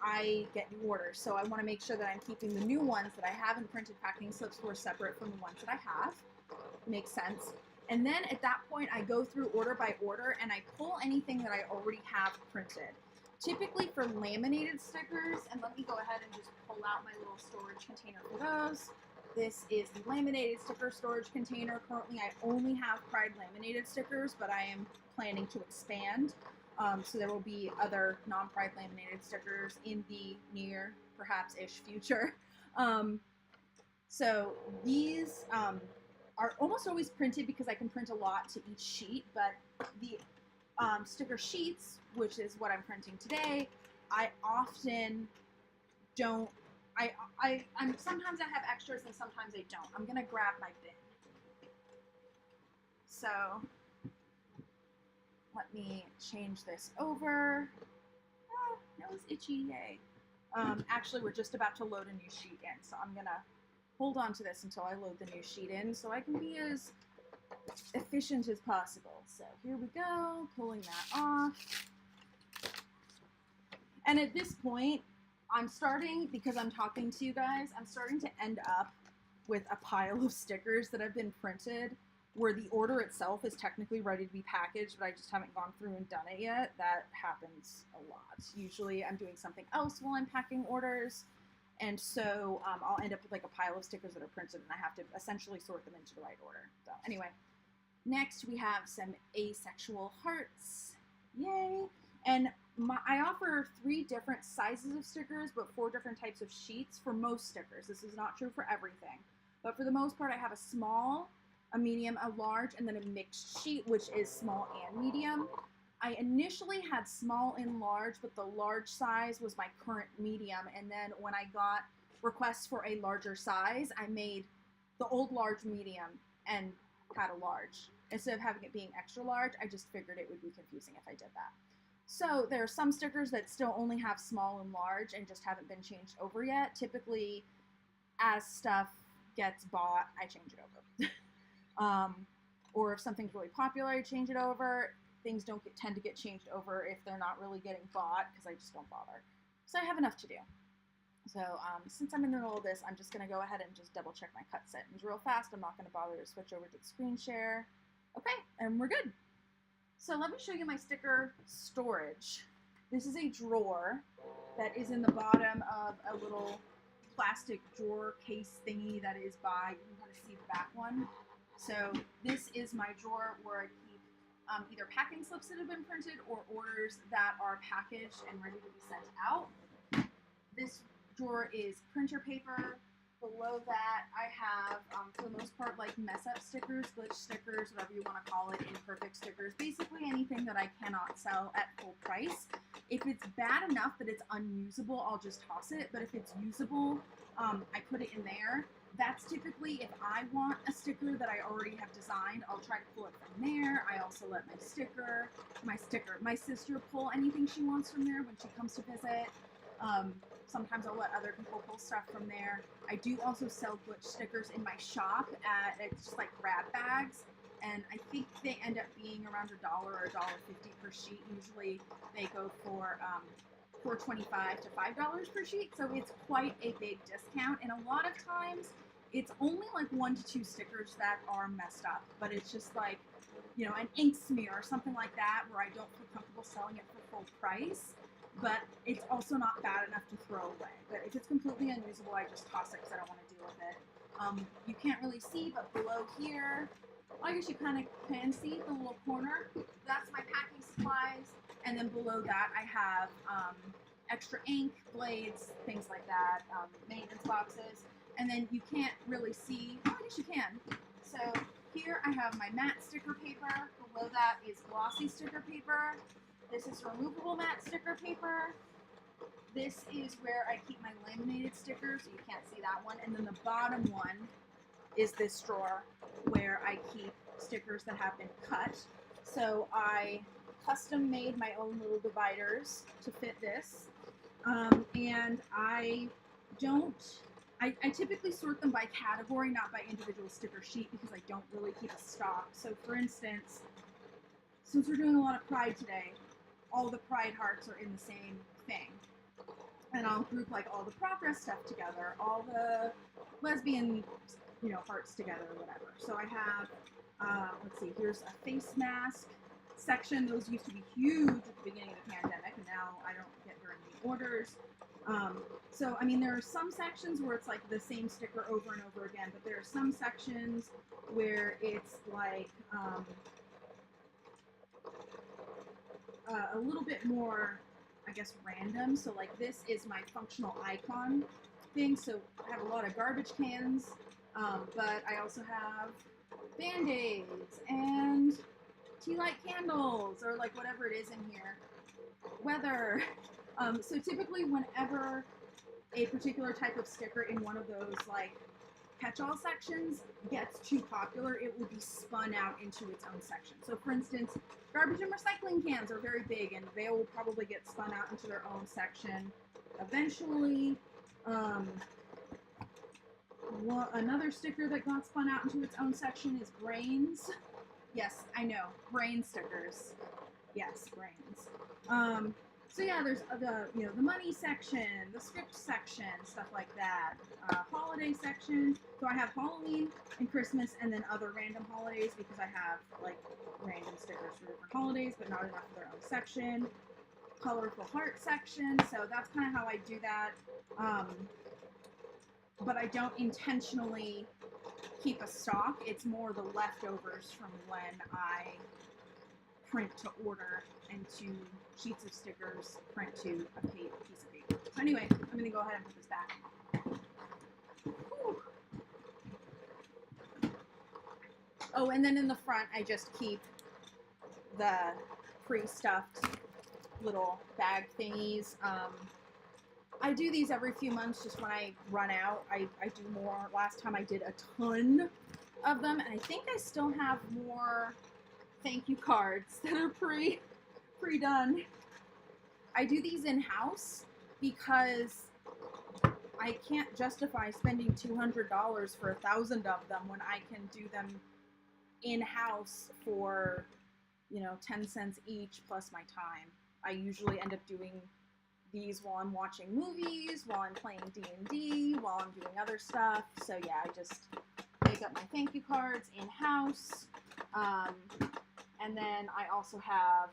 A: I get new orders. So I want to make sure that I'm keeping the new ones that I haven't printed packing slips for separate from the ones that I have. Makes sense. And then at that point, I go through order by order and I pull anything that I already have printed. Typically for laminated stickers, and let me go ahead and just pull out my little storage container for those. This is the laminated sticker storage container. Currently, I only have Pride laminated stickers, but I am planning to expand. So there will be other non-Pride laminated stickers in the near, perhaps-ish future. So these are almost always printed because I can print a lot to each sheet, but the sticker sheets, which is what I'm printing today, I often don't, sometimes I have extras and sometimes I don't. I'm gonna grab my bin. So let me change this over. Oh, that was itchy, yay. Actually, we're just about to load a new sheet in, so I'm gonna hold on to this until I load the new sheet in so I can be as efficient as possible. So here we go, pulling that off. And at this point, I'm starting, because I'm talking to you guys, I'm starting to end up with a pile of stickers that have been printed where the order itself is technically ready to be packaged, but I just haven't gone through and done it yet. That happens a lot. Usually I'm doing something else while I'm packing orders. And so I'll end up with like a pile of stickers that are printed, and I have to essentially sort them into the right order. So anyway, next we have some asexual hearts. Yay! And I offer 3 different sizes of stickers, but 4 different types of sheets for most stickers. This is not true for everything. But for the most part, I have a small, a medium, a large, and then a mixed sheet, which is small and medium. I initially had small and large, but the large size was my current medium. And then when I got requests for a larger size, I made the old large medium and had a large. Instead of having it being extra large, I just figured it would be confusing if I did that. So there are some stickers that still only have small and large and just haven't been changed over yet. Typically, as stuff gets bought, I change it over. Or if something's really popular, I change it over. Things don't tend to get changed over if they're not really getting bought, because I just don't bother. So I have enough to do. So since I'm in the middle of this, I'm just going to go ahead and just double check my cut settings real fast. I'm not going to bother to switch over to the screen share. Okay, and we're good. So let me show you my sticker storage. This is a drawer that is in the bottom of a little plastic drawer case thingy that is by, you can kind of see the back one. So this is my drawer where I keep either packing slips that have been printed or orders that are packaged and ready to be sent out. This drawer is printer paper. Below that, I have, for the most part, like mess-up stickers, glitch stickers, whatever you want to call it, imperfect stickers, basically anything that I cannot sell at full price. If it's bad enough that it's unusable, I'll just toss it, but if it's usable, I put it in there. That's typically if I want a sticker that I already have designed, I'll try to pull it from there. I also let my sister pull anything she wants from there when she comes to visit. Sometimes I'll let other people pull stuff from there. I do also sell glitch stickers in my shop it's just like grab bags, and I think they end up being around $1 or $1.50 per sheet. Usually they go for $4.25 to $5 per sheet, so it's quite a big discount. And a lot of times it's only like 1 to 2 stickers that are messed up, but it's just like, you know, an ink smear or something like that where I don't feel comfortable selling it for full price. But it's also not bad enough to throw away. But if it's completely unusable, I just toss it because I don't want to deal with it. You can't really see, but below here, I guess you kind of can see the little corner. That's my packing supplies. And then below that, I have extra ink, blades, things like that, maintenance boxes. And then you can't really see, oh, I guess you can. So here I have my matte sticker paper. Below that is glossy sticker paper. This is removable matte sticker paper. This is where I keep my laminated stickers, so you can't see that one. And then the bottom one is this drawer where I keep stickers that have been cut. So I custom made my own little dividers to fit this. And I typically sort them by category, not by individual sticker sheet, because I don't really keep a stock. So for instance, since we're doing a lot of Pride today, all the Pride hearts are in the same thing. And I'll group like all the progress stuff together, all the lesbian, you know, hearts together or whatever. So I have, let's see, here's a face mask section. Those used to be huge at the beginning of the pandemic, and now I don't get very many orders. So, I mean, there are some sections where it's like the same sticker over and over again, but there are some sections where it's like, a little bit more, I guess, random. So like this is my functional icon thing. So I have a lot of garbage cans, but I also have Band-Aids and tea light candles, or like whatever it is in here. Weather. So typically whenever a particular type of sticker in one of those like catch-all sections gets too popular, it will be spun out into its own section. So for instance, garbage and recycling cans are very big, and they will probably get spun out into their own section eventually. Another sticker that got spun out into its own section is brains. Yes, I know, brain stickers. Yes, brains. So yeah, there's the money section, the script section, stuff like that. Holiday section. So I have Halloween and Christmas, and then other random holidays, because I have like random stickers for different holidays, but not enough for their own section. Colorful heart section. So that's kind of how I do that. but I don't intentionally keep a stock. It's more the leftovers from when I print to order and to sheets of stickers, print to a piece of paper. So anyway, I'm going to go ahead and put this back. Whew. Oh, and then in the front, I just keep the pre-stuffed little bag thingies. I do these every few months just when I run out. I do more. Last time I did a ton of them, and I think I still have more thank you cards that are pre-done. I do these in-house because I can't justify spending $200 for 1,000 of them when I can do them in-house for, you know, 10 cents each plus my time. I usually end up doing these while I'm watching movies, while I'm playing D&D, while I'm doing other stuff. So yeah, I just make up my thank you cards in-house. And then I also have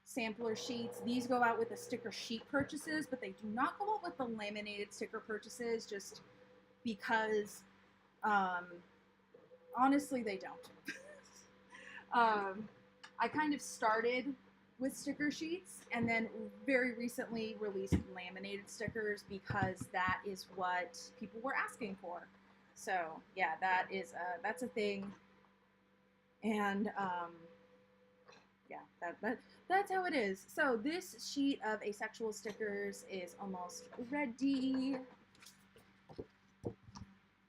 A: sampler sheets. These go out with the sticker sheet purchases, but they do not go out with the laminated sticker purchases just because, honestly, they don't. I kind of started with sticker sheets and then very recently released laminated stickers because that is what people were asking for. So yeah, that's a thing. And yeah, that's how it is. So this sheet of asexual stickers is almost ready.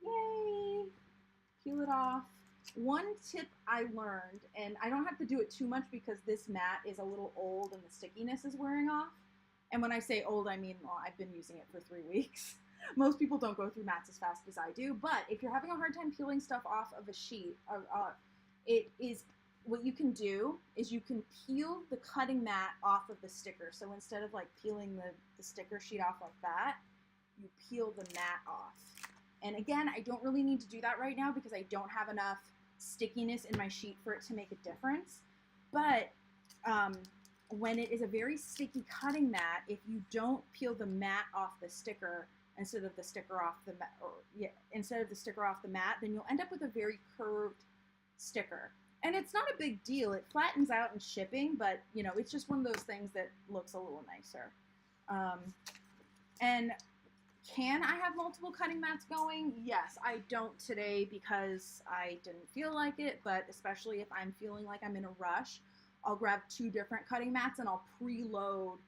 A: Yay! Peel it off. One tip I learned, and I don't have to do it too much because this mat is a little old and the stickiness is wearing off. And when I say old, I mean, well, I've been using it for 3 weeks. Most people don't go through mats as fast as I do, but if you're having a hard time peeling stuff off of a sheet, what you can do is you can peel the cutting mat off of the sticker. So instead of like peeling the sticker sheet off like that, you peel the mat off. And again, I don't really need to do that right now because I don't have enough stickiness in my sheet for it to make a difference. But when it is a very sticky cutting mat, if you don't peel the mat off the sticker instead of the sticker off the mat, then you'll end up with a very curved sticker. And it's not a big deal. It flattens out in shipping, but you know, it's just one of those things that looks a little nicer. And can I have multiple cutting mats going? Yes, I don't today because I didn't feel like it, but especially if I'm feeling like I'm in a rush, I'll grab 2 different cutting mats and I'll preload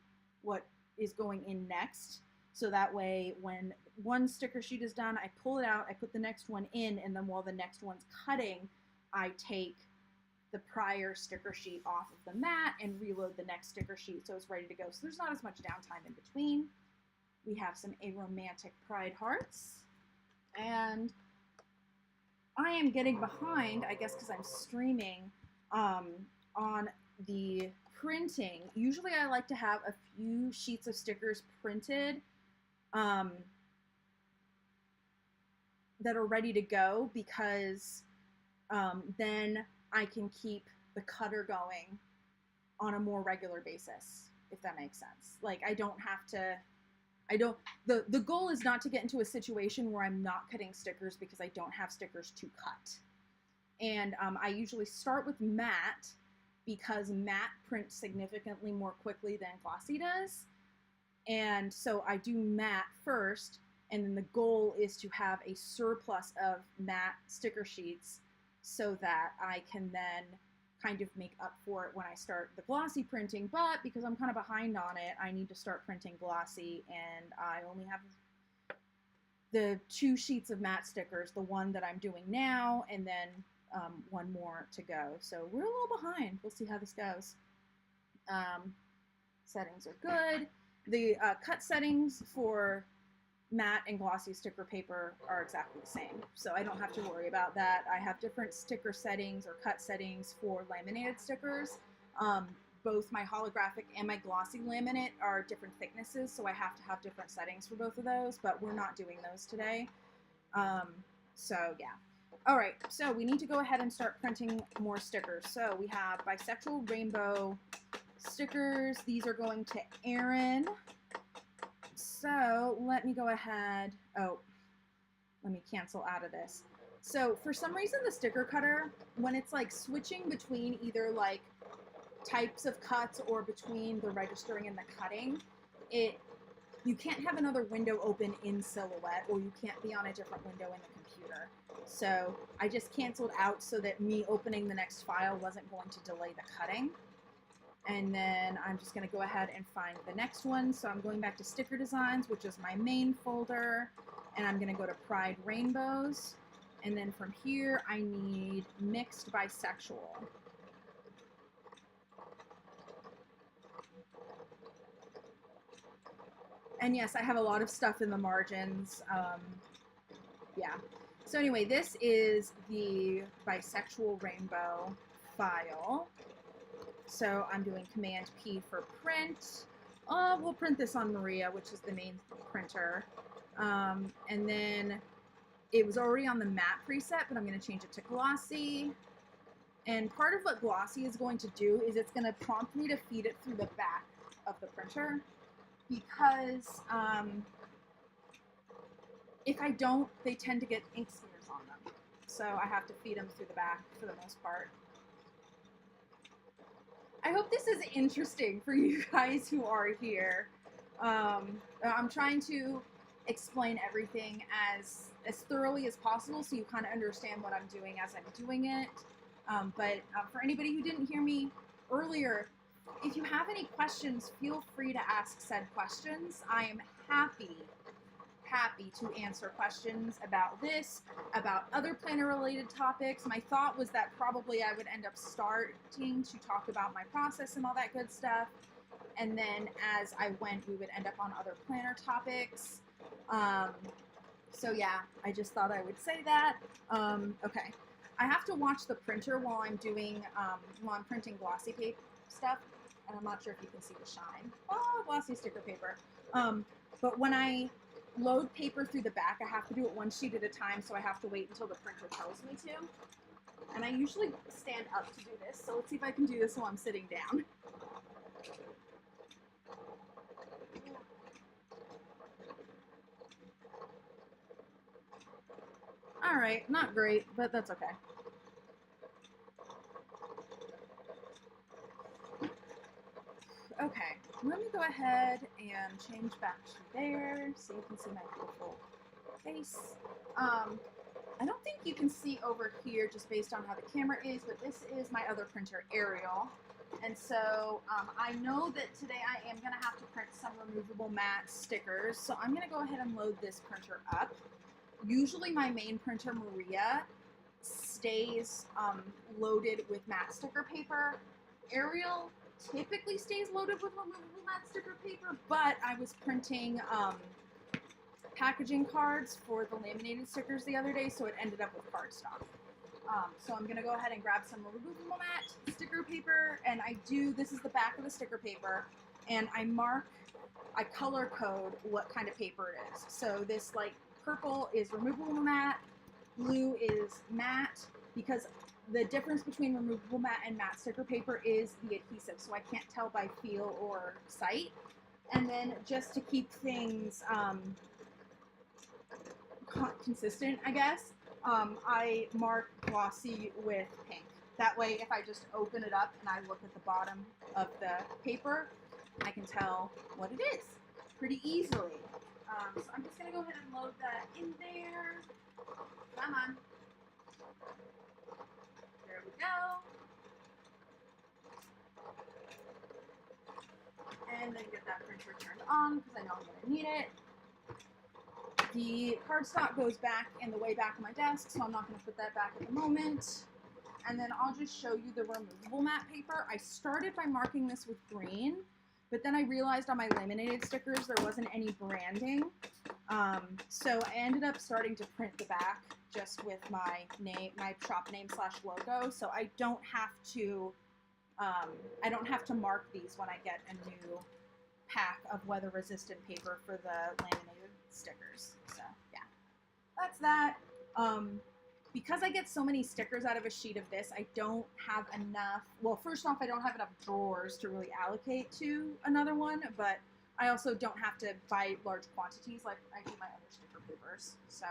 A: what is going in next. So that way when one sticker sheet is done, I pull it out, I put the next one in, and then while the next one's cutting, I take the prior sticker sheet off of the mat and reload the next sticker sheet so it's ready to go. So there's not as much downtime in between. We have some aromantic pride hearts, and I am getting behind, I guess because I'm streaming, on the printing. Usually I like to have a few sheets of stickers printed that are ready to go because then I can keep the cutter going on a more regular basis, if that makes sense. Like I don't have to, the goal is not to get into a situation where I'm not cutting stickers because I don't have stickers to cut. And I usually start with matte because matte prints significantly more quickly than glossy does. And so I do matte first, and then the goal is to have a surplus of matte sticker sheets so that I can then kind of make up for it when I start the glossy printing. But because I'm kind of behind on it, I need to start printing glossy, and I only have the 2 sheets of matte stickers, the one that I'm doing now, and then one more to go. So we're a little behind. We'll see how this goes. Settings are good. The cut settings for matte and glossy sticker paper are exactly the same, so I don't have to worry about that. I have different sticker settings or cut settings for laminated stickers. Both my holographic and my glossy laminate are different thicknesses, so I have to have different settings for both of those, but we're not doing those today. So yeah. All right, so we need to go ahead and start printing more stickers. So we have bisexual rainbow stickers. These are going to Erin. So let me go ahead. Oh, let me cancel out of this. So for some reason, the sticker cutter, when it's like switching between either like types of cuts or between the registering and the cutting, you can't have another window open in Silhouette, or you can't be on a different window in the computer. So I just canceled out so that me opening the next file wasn't going to delay the cutting. And then I'm just going to go ahead and find the next one. So I'm going back to Sticker Designs, which is my main folder, and I'm going to go to Pride Rainbows. And then from here, I need Mixed Bisexual. And yes, I have a lot of stuff in the margins. Yeah. So anyway, this is the bisexual rainbow file. So I'm doing Command P for print. We'll print this on Maria, which is the main printer. And then it was already on the matte preset, but I'm going to change it to glossy. And part of what glossy is going to do is it's going to prompt me to feed it through the back of the printer, because if I don't, they tend to get ink smears on them. So I have to feed them through the back for the most part. I hope this is interesting for you guys who are here. I'm trying to explain everything as thoroughly as possible so you kind of understand what I'm doing as I'm doing it. But for anybody who didn't hear me earlier, if you have any questions, feel free to ask said questions. I am happy to answer questions about this, about other planner related topics. My thought was that probably I would end up starting to talk about my process and all that good stuff. And then as I went, we would end up on other planner topics. So yeah, I just thought I would say that. Okay, I have to watch the printer while I'm doing, while I'm printing glossy paper stuff. And I'm not sure if you can see the shine. Oh, glossy sticker paper. But when I load paper through the back, I have to do it one sheet at a time, so I have to wait until the printer tells me to. And I usually stand up to do this, so let's see if I can do this while I'm sitting down. All right, not great, but that's okay. Okay, let me go ahead and change back to there so you can see my beautiful face. I don't think you can see over here just based on how the camera is, but this is my other printer, Ariel. And so I know that today I am going to have to print some removable matte stickers, so I'm going to go ahead and load this printer up. Usually my main printer, Maria, stays loaded with matte sticker paper. Ariel typically stays loaded with removable matte sticker paper, but I was printing packaging cards for the laminated stickers the other day, so it ended up with cardstock. So I'm going to go ahead and grab some removable matte sticker paper, and this is the back of the sticker paper, and I color code what kind of paper it is. So this like purple is removable matte, blue is matte, because the difference between removable matte and matte sticker paper is the adhesive, so I can't tell by feel or sight. And then just to keep things consistent, I guess, I mark glossy with pink. That way, if I just open it up and I look at the bottom of the paper, I can tell what it is pretty easily. So I'm just going to go ahead and load that in there. Come on. There we go. And then get that printer turned on because I know I'm going to need it. The cardstock goes back in the way back of my desk, so I'm not going to put that back at the moment. And then I'll just show you the removable matte paper. I started by marking this with green, but then I realized on my laminated stickers there wasn't any branding. So I ended up starting to print the back just with my name, my shop name / logo. So I don't have to mark these when I get a new pack of weather resistant paper for the laminated stickers. So yeah, that's that. Because I get so many stickers out of a sheet of this, I don't have enough, well, first off, I don't have enough drawers to really allocate to another one, but I also don't have to buy large quantities like I do my other sticker papers. So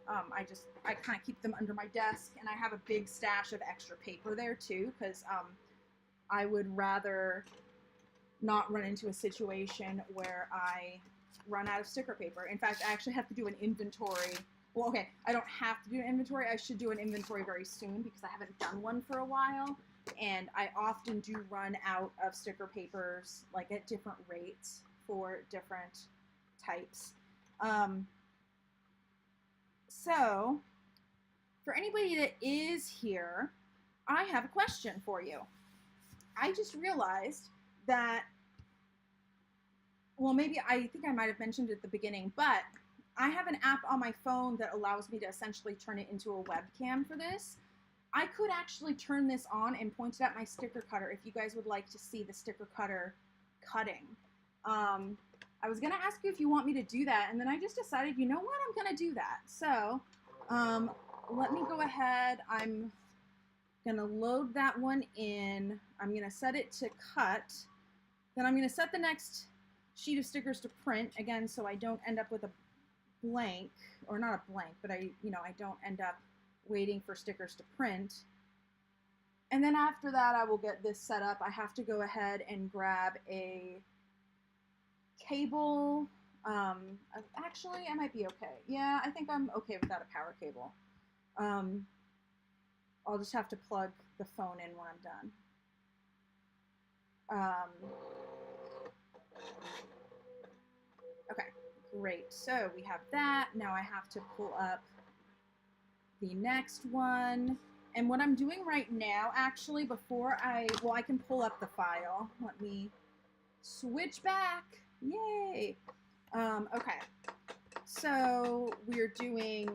A: I kind of keep them under my desk, and I have a big stash of extra paper there too, because I would rather not run into a situation where I run out of sticker paper. In fact, I actually have to do an inventory. Well, okay, I don't have to do an inventory. I should do an inventory very soon because I haven't done one for a while, and I often do run out of sticker papers like at different rates for different types. So for anybody that is here, I have a question for you. I just realized that, well, maybe I think I might have mentioned it at the beginning, but I have an app on my phone that allows me to essentially turn it into a webcam for this. I could actually turn this on and point it at my sticker cutter if you guys would like to see the sticker cutter cutting. I was going to ask you if you want me to do that, and then I just decided, you know what, I'm going to do that. So let me go ahead. I'm going to load that one in. I'm going to set it to cut. Then I'm going to set the next sheet of stickers to print, again, so I don't end up with a blank, or not a blank, but I don't end up waiting for stickers to print. And then after that, I will get this set up. I have to go ahead and grab a cable. Actually, I might be okay. Yeah, I think I'm okay without a power cable. I'll just have to plug the phone in when I'm done. Okay, great. So we have that. Now I have to pull up the next one. And what I'm doing right now, actually, before I can pull up the file. Let me switch back. Yay. Okay. So we're doing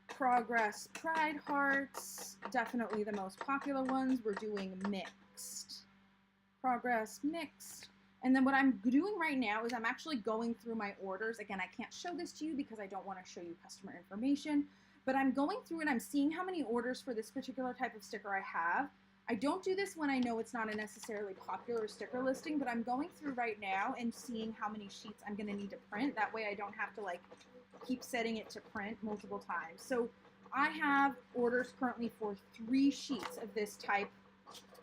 A: Progress Pride Hearts, definitely the most popular ones. We're doing mixed. Progress mixed. And then what I'm doing right now is I'm actually going through my orders. Again, I can't show this to you because I don't want to show you customer information, but I'm going through and I'm seeing how many orders for this particular type of sticker I have. I don't do this when I know it's not a necessarily popular sticker listing, but I'm going through right now and seeing how many sheets I'm going to need to print. That way I don't have to like keep setting it to print multiple times. So I have orders currently for 3 sheets of this type,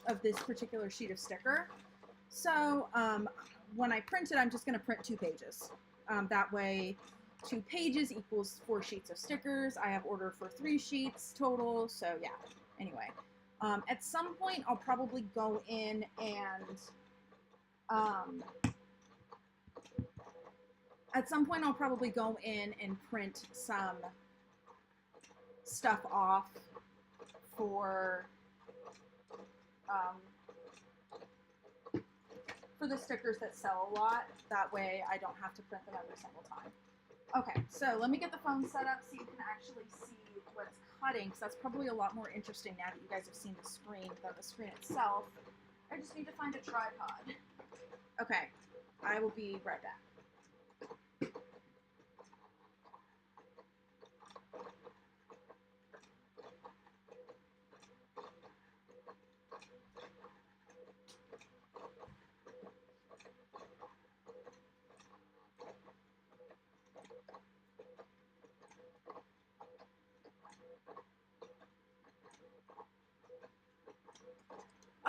A: of this particular sheet of sticker. So when I print it, I'm just going to print 2 pages. That way 2 pages equals 4 sheets of stickers. I have order for 3 sheets total. So yeah, anyway. At some point, I'll probably go in and print some stuff off for the stickers that sell a lot. That way I don't have to print them every single time. Okay, so let me get the phone set up so you can actually see what's cutting, because that's probably a lot more interesting now that you guys have seen the screen than the screen itself. I just need to find a tripod. Okay, I will be right back.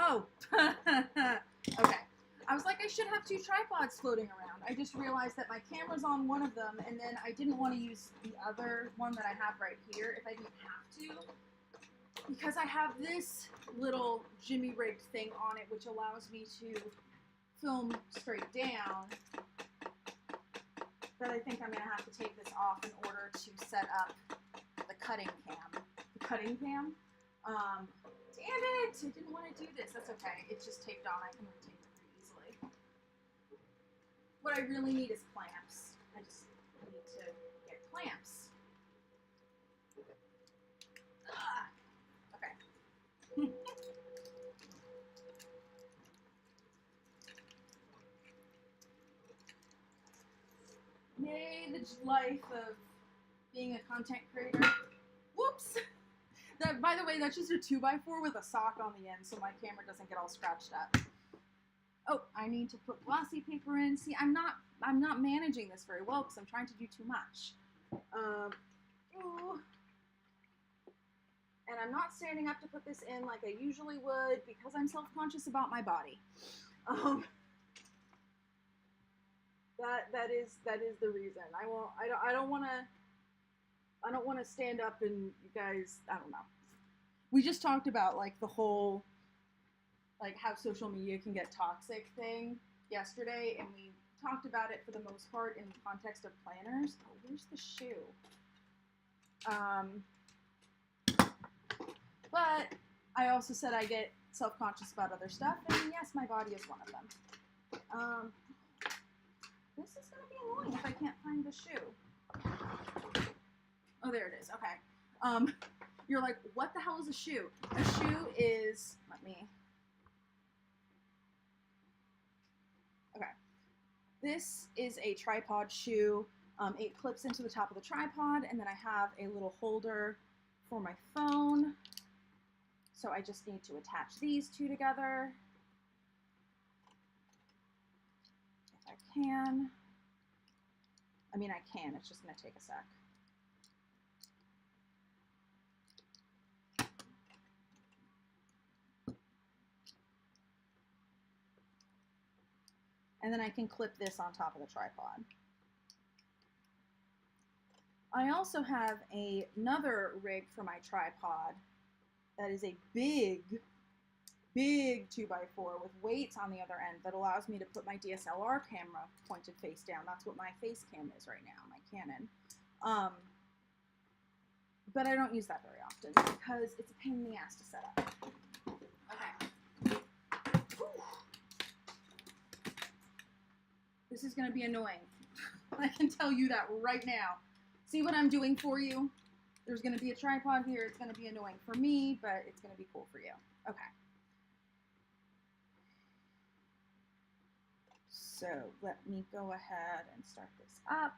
A: Oh, okay. I was like, I should have 2 tripods floating around. I just realized that my camera's on one of them, and then I didn't want to use the other one that I have right here if I didn't have to, because I have this little jimmy rigged thing on it, which allows me to film straight down. But I think I'm going to have to take this off in order to set up the cutting cam. The cutting cam? Damn it! I didn't want to do this. That's okay. It's just taped on. I can rotate it pretty easily. What I really need is clamps. I just need to get clamps. Okay. Yay, the life of being a content creator. Whoops! That, by the way, that's just a 2x4 with a sock on the end, so my camera doesn't get all scratched up. Oh, I need to put glossy paper in. See, I'm not managing this very well because I'm trying to do too much. And I'm not standing up to put this in like I usually would because I'm self-conscious about my body. That is the reason. I don't want to stand up and you guys, I don't know. We just talked about like the whole like how social media can get toxic thing yesterday, and we talked about it for the most part in the context of planners. Oh, where's the shoe? But I also said I get self-conscious about other stuff, and yes, my body is one of them. This is going to be annoying if I can't find the shoe. Oh, there it is. Okay. You're like, what the hell is a shoe? A shoe is, okay. This is a tripod shoe. It clips into the top of the tripod, and then I have a little holder for my phone. So I just need to attach these two together. If I can. I mean, I can. It's just going to take a sec. And then I can clip this on top of the tripod. I also have another rig for my tripod that is a big 2x4 with weights on the other end that allows me to put my DSLR camera pointed face down. That's what my face cam is right now, my Canon. But I don't use that very often because it's a pain in the ass to set up. Okay. Whew. This is going to be annoying. I can tell you that right now. See what I'm doing for you? There's going to be a tripod here. It's going to be annoying for me, but it's going to be cool for you. Okay. So let me go ahead and start this up.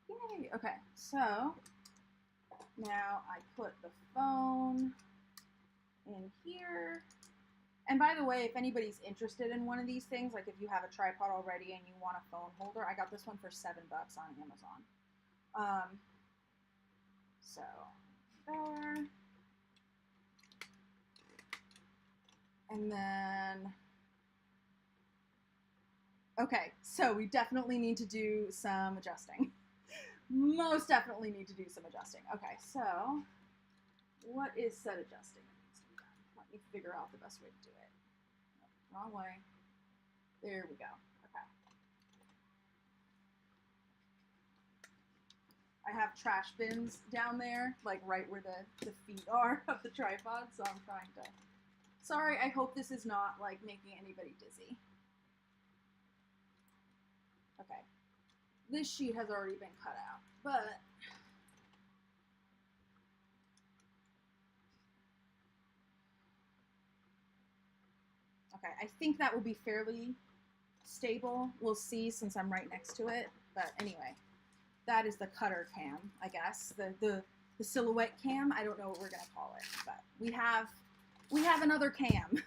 A: Yay. Okay, so now I put the phone in here. And by the way, if anybody's interested in one of these things, like if you have a tripod already and you want a phone holder, I got this one for $7 on Amazon. So there. And then, okay, so we definitely need to do some adjusting. Most definitely need to do some adjusting. Okay, so what is set adjusting? Let me figure out the best way to do it. No, wrong way. There we go. Okay. I have trash bins down there, like right where the feet are of the tripod, so I'm trying to... Sorry, I hope this is not like making anybody dizzy. Okay. This sheet has already been cut out, but okay, I think that will be fairly stable. We'll see since I'm right next to it. But anyway, that is the cutter cam, I guess. The silhouette cam. I don't know what we're gonna call it, but we have another cam.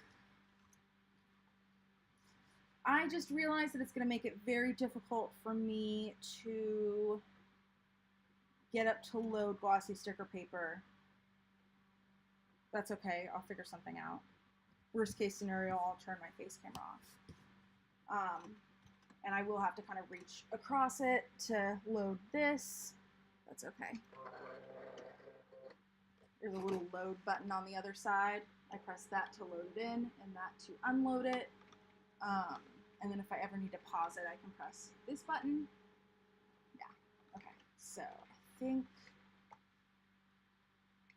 A: I just realized that it's going to make it very difficult for me to get up to load glossy sticker paper. That's okay. I'll figure something out. Worst case scenario, I'll turn my face camera off. And I will have to kind of reach across it to load this. That's okay. There's a little load button on the other side. I press that to load it in and that to unload it. And then if I ever need to pause it, I can press this button. Yeah, okay. So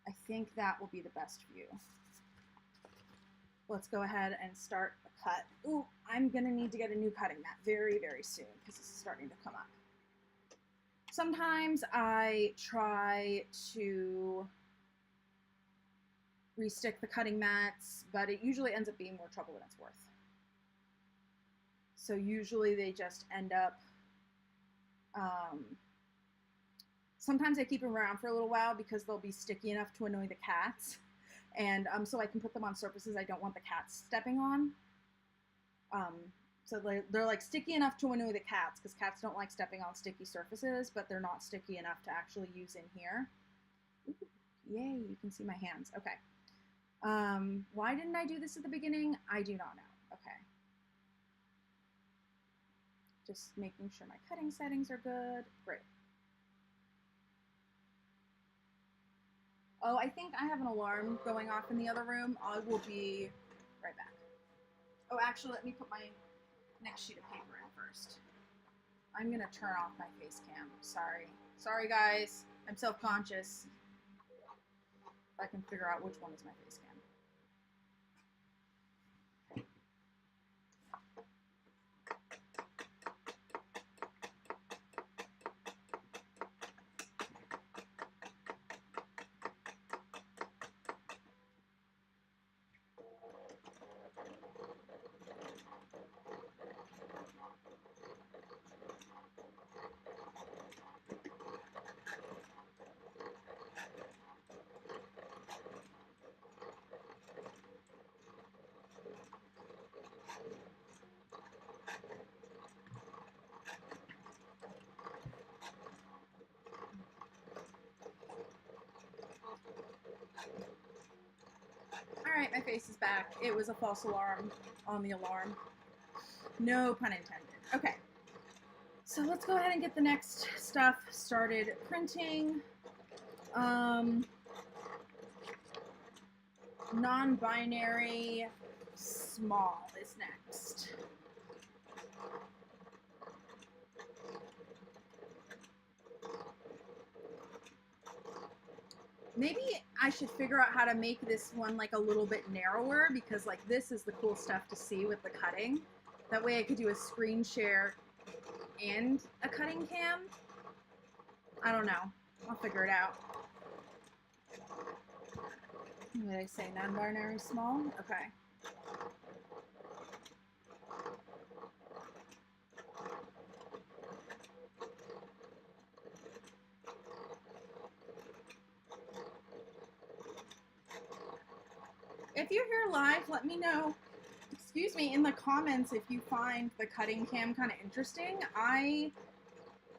A: I think that will be the best view. Let's go ahead and start the cut. Ooh, I'm gonna need to get a new cutting mat very, very soon because it's starting to come up. Sometimes I try to restick the cutting mats, but it usually ends up being more trouble than it's worth. So usually they just end up, sometimes I keep them around for a little while because they'll be sticky enough to annoy the cats. and so I can put them on surfaces I don't want the cats stepping on. So they're like sticky enough to annoy the cats, because cats don't like stepping on sticky surfaces, but they're not sticky enough to actually use in here. Ooh, yay, you can see my hands. Okay. Why didn't I do this at the beginning? I do not know. Okay. Just making sure my cutting settings are good. Great. Oh, I think I have an alarm going off in the other room. I will be right back. Oh, actually, let me put my next sheet of paper in first. I'm gonna turn off my face cam. Sorry. Sorry, guys. I'm self-conscious. If I can figure out which one is my face cam. Alright, my face is back. It was a false alarm on the alarm. No pun intended. Okay. So let's go ahead and get the next stuff started printing. Non-binary small is next. Maybe I should figure out how to make this one like a little bit narrower, because like this is the cool stuff to see with the cutting. That way I could do a screen share and a cutting cam. I don't know. I'll figure it out. What did I say? Non-binary small? Okay. If you're here live, let me know, excuse me, in the comments if you find the cutting cam kind of interesting.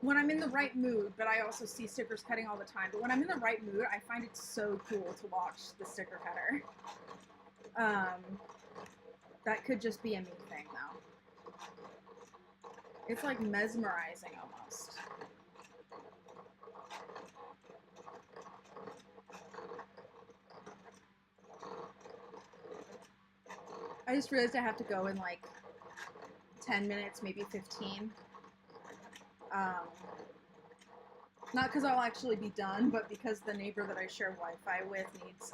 A: When I'm in the right mood, but I also see stickers cutting all the time, but when I'm in the right mood, I find it so cool to watch the sticker cutter. That could just be a me thing, though. It's like mesmerizing almost. I just realized I have to go in like 10 minutes, maybe 15. Not because I'll actually be done, but because the neighbor that I share Wi-Fi with needs, is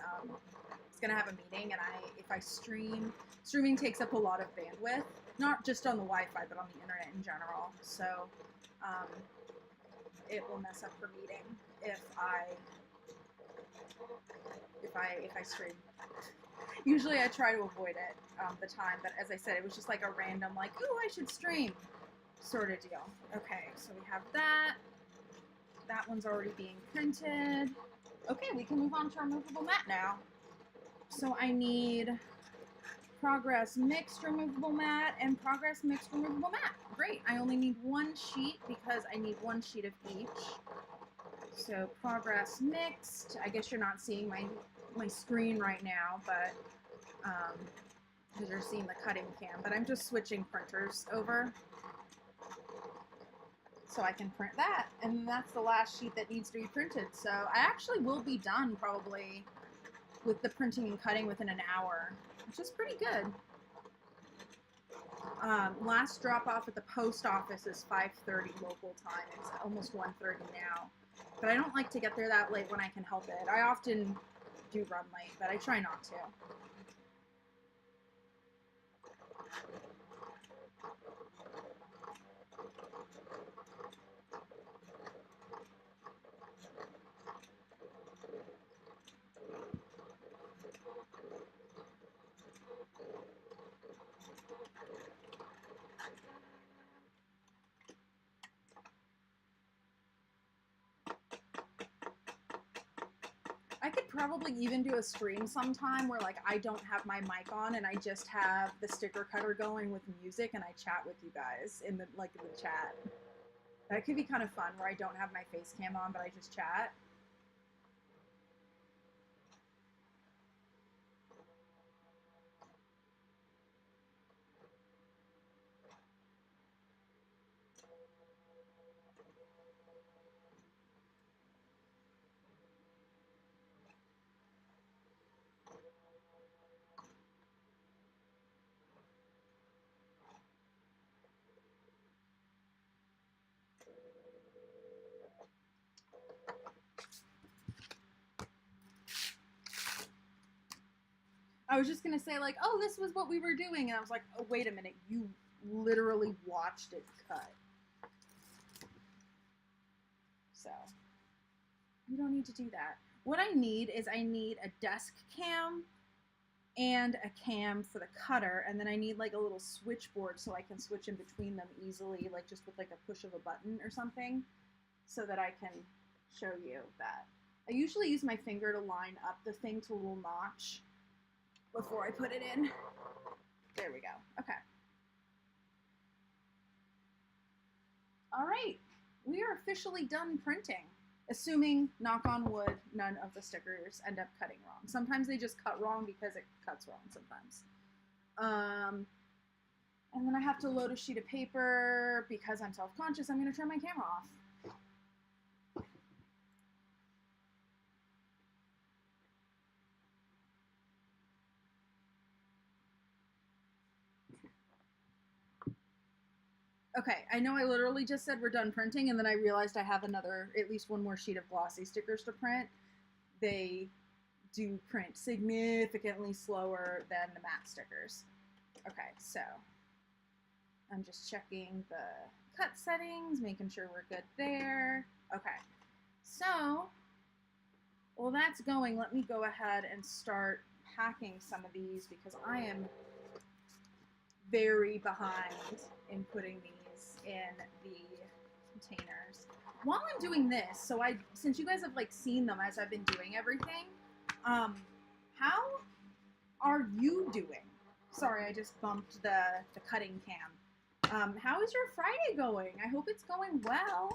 A: going to have a meeting, and if I streaming takes up a lot of bandwidth, not just on the Wi-Fi, but on the internet in general. So, it will mess up her meeting if I stream. Usually I try to avoid it the time, but as I said, it was just like a random, like, ooh, I should stream sort of deal. Okay, so we have that. That one's already being printed. Okay, we can move on to our movable mat now. So I need Progress Mixed Removable Mat and Progress Mixed Removable Mat. Great, I only need one sheet because I need one sheet of each. So Progress Mixed. I guess you're not seeing my screen right now, but because you're seeing the cutting cam, but I'm just switching printers over so I can print that, and that's the last sheet that needs to be printed. So I actually will be done probably with the printing and cutting within an hour, which is pretty good. Last drop off at the post office is 5:30 local time. It's almost 1:30 now, but I don't like to get there that late when I can help it. I often do run late, but I try not to. probably even do a stream sometime where like I don't have my mic on and I just have the sticker cutter going with music and I chat with you guys in the chat. That could be kind of fun where I don't have my face cam on but I just chat. I was just going to say, like, oh, this was what we were doing. And I was like, oh, wait a minute. You literally watched it cut. So, you don't need to do that. What I need is I need a desk cam and a cam for the cutter. And then I need, like, a little switchboard so I can switch in between them easily, like, just with, like, a push of a button or something so that I can show you that. I usually use my finger to line up the thing to a little notch before I put it in. There we go. Okay. All right. We are officially done printing. Assuming, knock on wood, none of the stickers end up cutting wrong. Sometimes they just cut wrong because it cuts wrong sometimes. And then I have to load a sheet of paper because I'm self-conscious. I'm going to turn my camera off. Okay, I know I literally just said we're done printing, and then I realized I have at least one more sheet of glossy stickers to print. They do print significantly slower than the matte stickers. Okay, so I'm just checking the cut settings, making sure we're good there. Okay, so while that's going, let me go ahead and start packing some of these because I am very behind in putting these in the containers. While I'm doing this, so since you guys have like seen them as I've been doing everything, how are you doing? Sorry, I just bumped the cutting cam. How is your Friday going? I hope it's going well.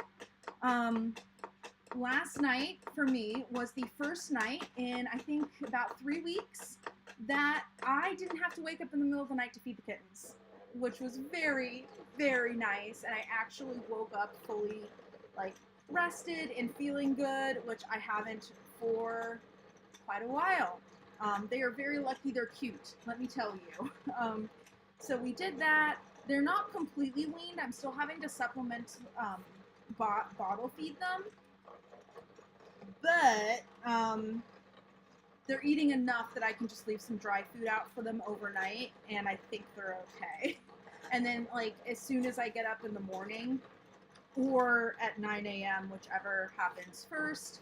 A: Last night for me was the first night in I think about 3 weeks that I didn't have to wake up in the middle of the night to feed the kittens, which was very, very nice. And I actually woke up fully like rested and feeling good, which I haven't for quite a while. They are very lucky. They're cute, let me tell you. So we did that. They're not completely weaned. I'm still having to supplement bottle feed them. But they're eating enough that I can just leave some dry food out for them overnight, and I think they're okay. And then, like, as soon as I get up in the morning, or at 9 a.m., whichever happens first,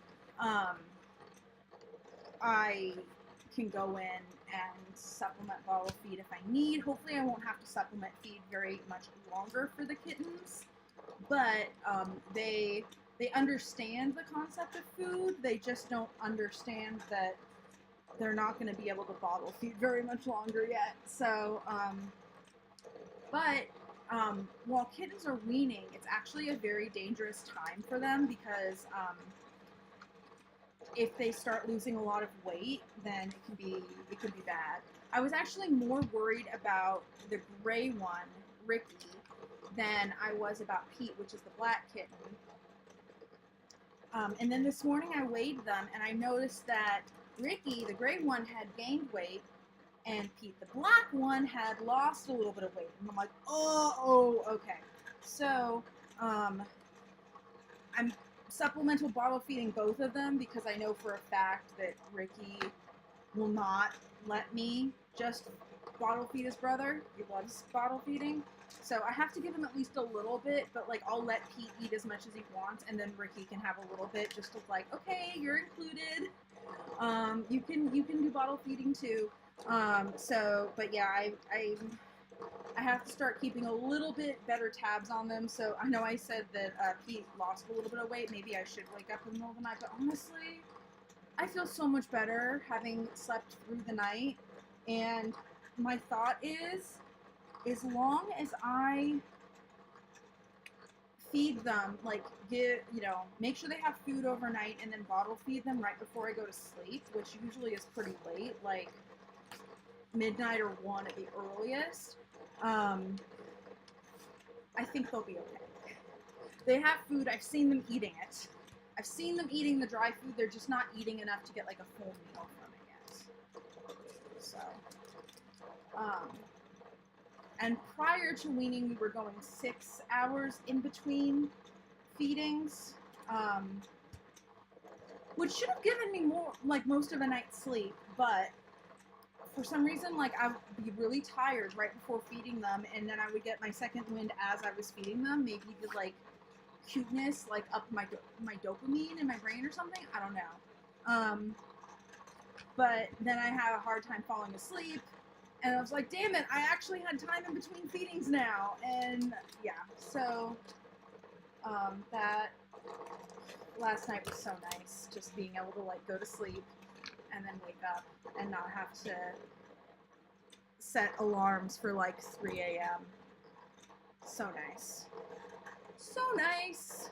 A: I can go in and supplement bottle feed if I need. Hopefully I won't have to supplement feed very much longer for the kittens, but they understand the concept of food. They just don't understand that they're not going to be able to bottle feed very much longer yet. So, while kittens are weaning, it's actually a very dangerous time for them because if they start losing a lot of weight, then it can be bad. I was actually more worried about the gray one, Ricky, than I was about Pete, which is the black kitten. And then this morning I weighed them, and I noticed that Ricky, the gray one, had gained weight, and Pete, the black one, had lost a little bit of weight. And I'm like, oh, okay. So, I'm supplemental bottle feeding both of them because I know for a fact that Ricky will not let me just bottle feed his brother. He loves bottle feeding. So I have to give him at least a little bit, but like I'll let Pete eat as much as he wants, and then Ricky can have a little bit just to like, okay, you're included. You can do bottle feeding too. But yeah, I have to start keeping a little bit better tabs on them. So I know I said that Pete lost a little bit of weight. Maybe I should wake up in the middle of the night, but honestly, I feel so much better having slept through the night, and my thought is, as long as I feed them, like make sure they have food overnight and then bottle feed them right before I go to sleep, which usually is pretty late, like midnight or 1 at the earliest, I think they'll be okay. They have food. I've seen them eating it. I've seen them eating the dry food. They're just not eating enough to get like a full meal from it yet. So, and prior to weaning, we were going 6 hours in between feedings, which should have given me more, like most of a night's sleep, but for some reason, like I would be really tired right before feeding them, and then I would get my second wind as I was feeding them. Maybe the like cuteness, like up my dopamine in my brain or something. I don't know. But then I had a hard time falling asleep, and I was like, damn it, I actually had time in between feedings now. And yeah, so that last night was so nice, just being able to like go to sleep and then wake up and not have to set alarms for like 3 a.m. So nice. So nice.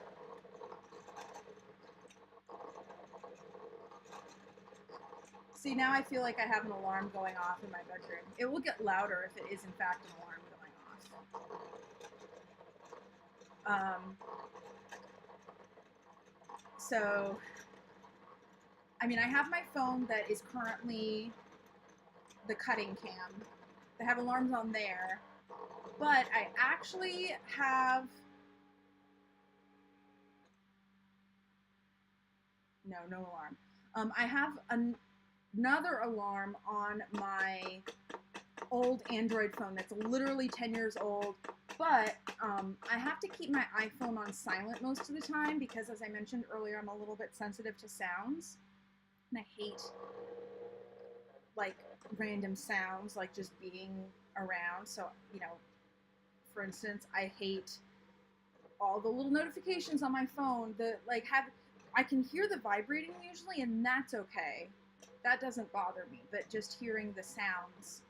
A: See, now I feel like I have an alarm going off in my bedroom. It will get louder if it is in fact an alarm going off. So, I mean, I have my phone that is currently the cutting cam. They have alarms on there, but I actually have no alarm. I have another alarm on my old Android phone that's literally 10 years old, but I have to keep my iPhone on silent most of the time because, as I mentioned earlier, I'm a little bit sensitive to sounds, and I hate like random sounds, like just being around. So, for instance, I hate all the little notifications on my phone that I can hear the vibrating usually, and that's okay. That doesn't bother me, but just hearing the sounds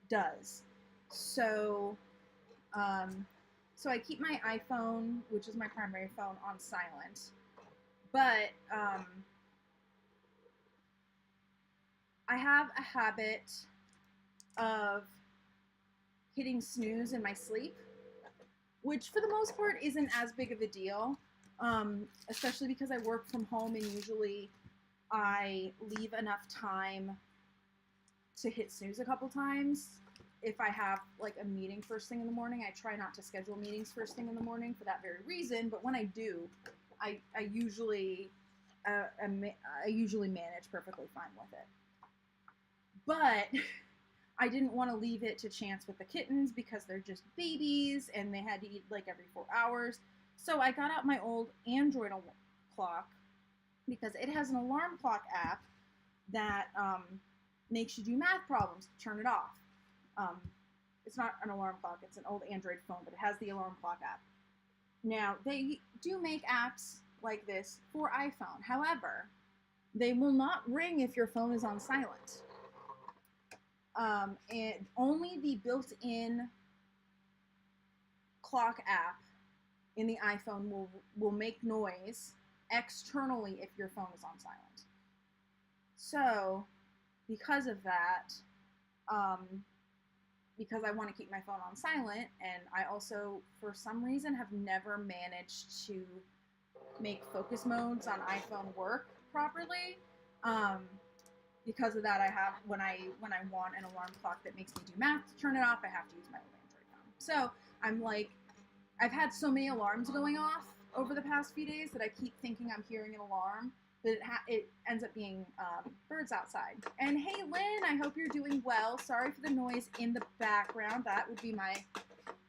A: does. So, so I keep my iPhone, which is my primary phone, on silent. But I have a habit of hitting snooze in my sleep, which for the most part isn't as big of a deal, especially because I work from home and usually I leave enough time to hit snooze a couple times. If I have like a meeting first thing in the morning, I try not to schedule meetings first thing in the morning for that very reason. But when I do, I usually manage perfectly fine with it. But I didn't want to leave it to chance with the kittens because they're just babies and they had to eat like every 4 hours. So I got out my old Android clock because it has an alarm clock app that makes you do math problems. Turn it off. It's not an alarm clock, it's an old Android phone, but it has the alarm clock app. Now, they do make apps like this for iPhone. However, they will not ring if your phone is on silent. And only the built-in clock app in the iPhone will make noise externally if your phone is on silent. So, because of that, because I want to keep my phone on silent, and I also, for some reason, have never managed to make focus modes on iPhone work properly. Because of that, I have, when I want an alarm clock that makes me do math to turn it off, I have to use my old Android phone. So I'm like, I've had so many alarms going off over the past few days that I keep thinking I'm hearing an alarm, but it ends up being birds outside. And hey, Lynn, I hope you're doing well. Sorry for the noise in the background. That would be my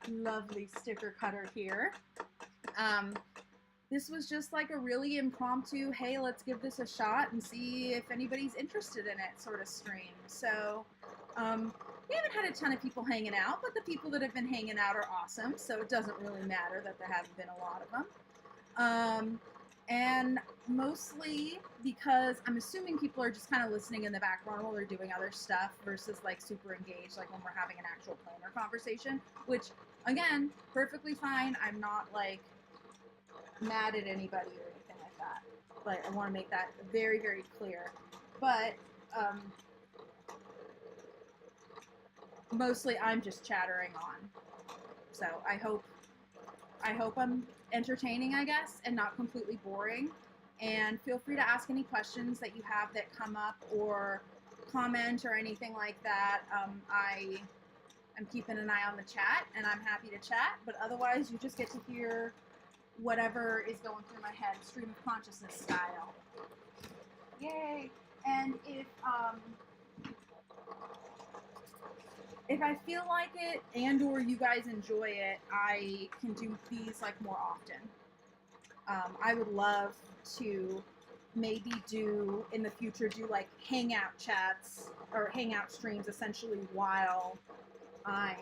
A: lovely sticker cutter here. This was just like a really impromptu, hey, let's give this a shot and see if anybody's interested in it sort of stream. So we haven't had a ton of people hanging out, but the people that have been hanging out are awesome, so it doesn't really matter that there haven't been a lot of them. And mostly because I'm assuming people are just kind of listening in the background while they're doing other stuff versus like super engaged, like when we're having an actual planner conversation, which again, perfectly fine. I'm not like mad at anybody or anything like that. Like, I want to make that very, very clear. But mostly I'm just chattering on. So I hope I'm entertaining, I guess, and not completely boring. And feel free to ask any questions that you have that come up, or comment or anything like that. I'm keeping an eye on the chat, and I'm happy to chat, but otherwise you just get to hear whatever is going through my head, stream of consciousness style. Yay! And if I feel like it and or you guys enjoy it, I can do these like more often. I would love to maybe do in the future, do like hangout chats or hangout streams essentially while I'm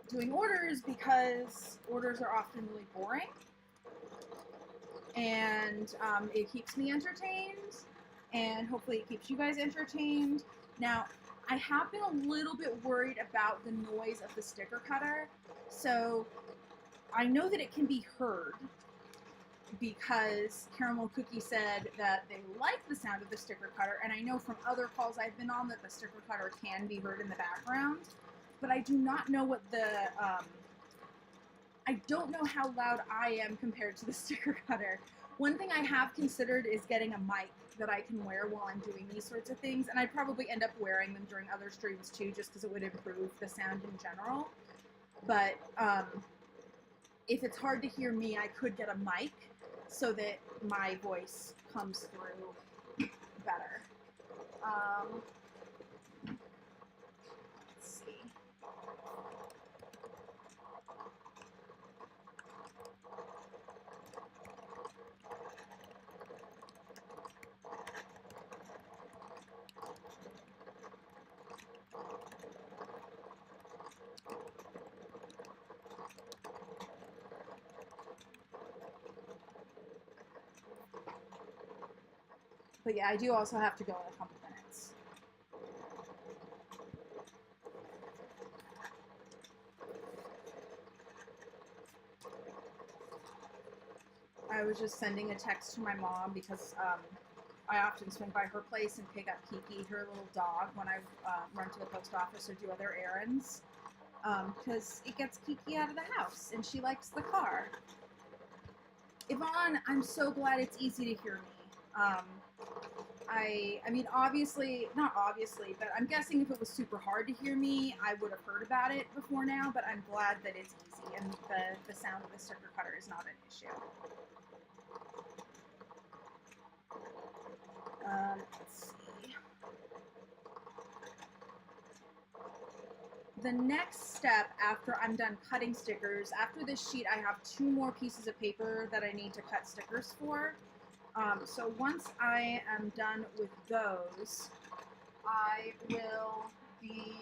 A: doing orders, because orders are often really boring, and it keeps me entertained, and hopefully it keeps you guys entertained. Now, I have been a little bit worried about the noise of the sticker cutter. So I know that it can be heard because Caramel Cookie said that they like the sound of the sticker cutter, and I know from other calls I've been on that the sticker cutter can be heard in the background, but I do not know what the, I don't know how loud I am compared to the sticker cutter. One thing I have considered is getting a mic that I can wear while I'm doing these sorts of things, and I'd probably end up wearing them during other streams too, just because it would improve the sound in general. But if it's hard to hear me, I could get a mic so that my voice comes through better. Let's see. But yeah, I do also have to go in a couple minutes. I was just sending a text to my mom because I often swing by her place and pick up Kiki, her little dog, when I run to the post office or do other errands, because it gets Kiki out of the house and she likes the car. Yvonne, I'm so glad it's easy to hear me. I mean, obviously, not obviously, but I'm guessing if it was super hard to hear me, I would have heard about it before now, but I'm glad that it's easy and the sound of the sticker cutter is not an issue. Let's see. The next step after I'm done cutting stickers, after this sheet, I have 2 more pieces of paper that I need to cut stickers for. So once I am done with those, I will be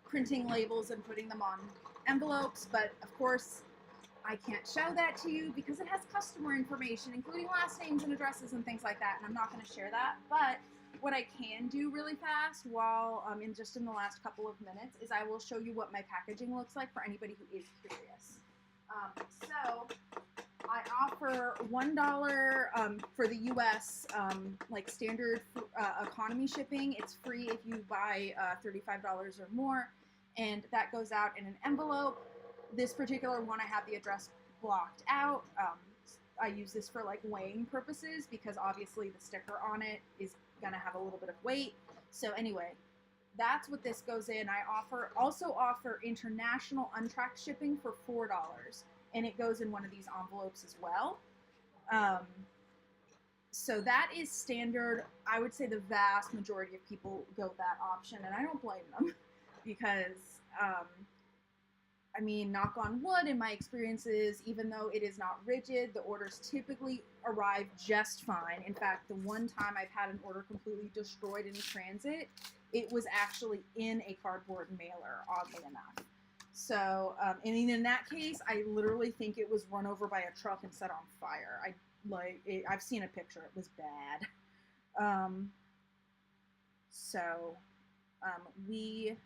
A: printing labels and putting them on envelopes, but of course I can't show that to you because it has customer information, including last names and addresses and things like that, and I'm not going to share that. But what I can do really fast while in the last couple of minutes is I will show you what my packaging looks like for anybody who is curious. So I offer $1 for the US, like standard economy shipping. It's free if you buy $35 or more, and that goes out in an envelope. This particular one, I have the address blocked out. I use this for like weighing purposes because obviously the sticker on it is gonna have a little bit of weight. So anyway, that's what this goes in. I also offer international untracked shipping for $4. And it goes in one of these envelopes as well. So that is standard. I would say the vast majority of people go that option, and I don't blame them because, I mean, knock on wood, in my experiences, even though it is not rigid, the orders typically arrive just fine. In fact, the one time I've had an order completely destroyed in transit, it was actually in a cardboard mailer, oddly enough. So, I mean, in that case, I literally think it was run over by a truck and set on fire. Like, I've seen a picture. It was bad. We,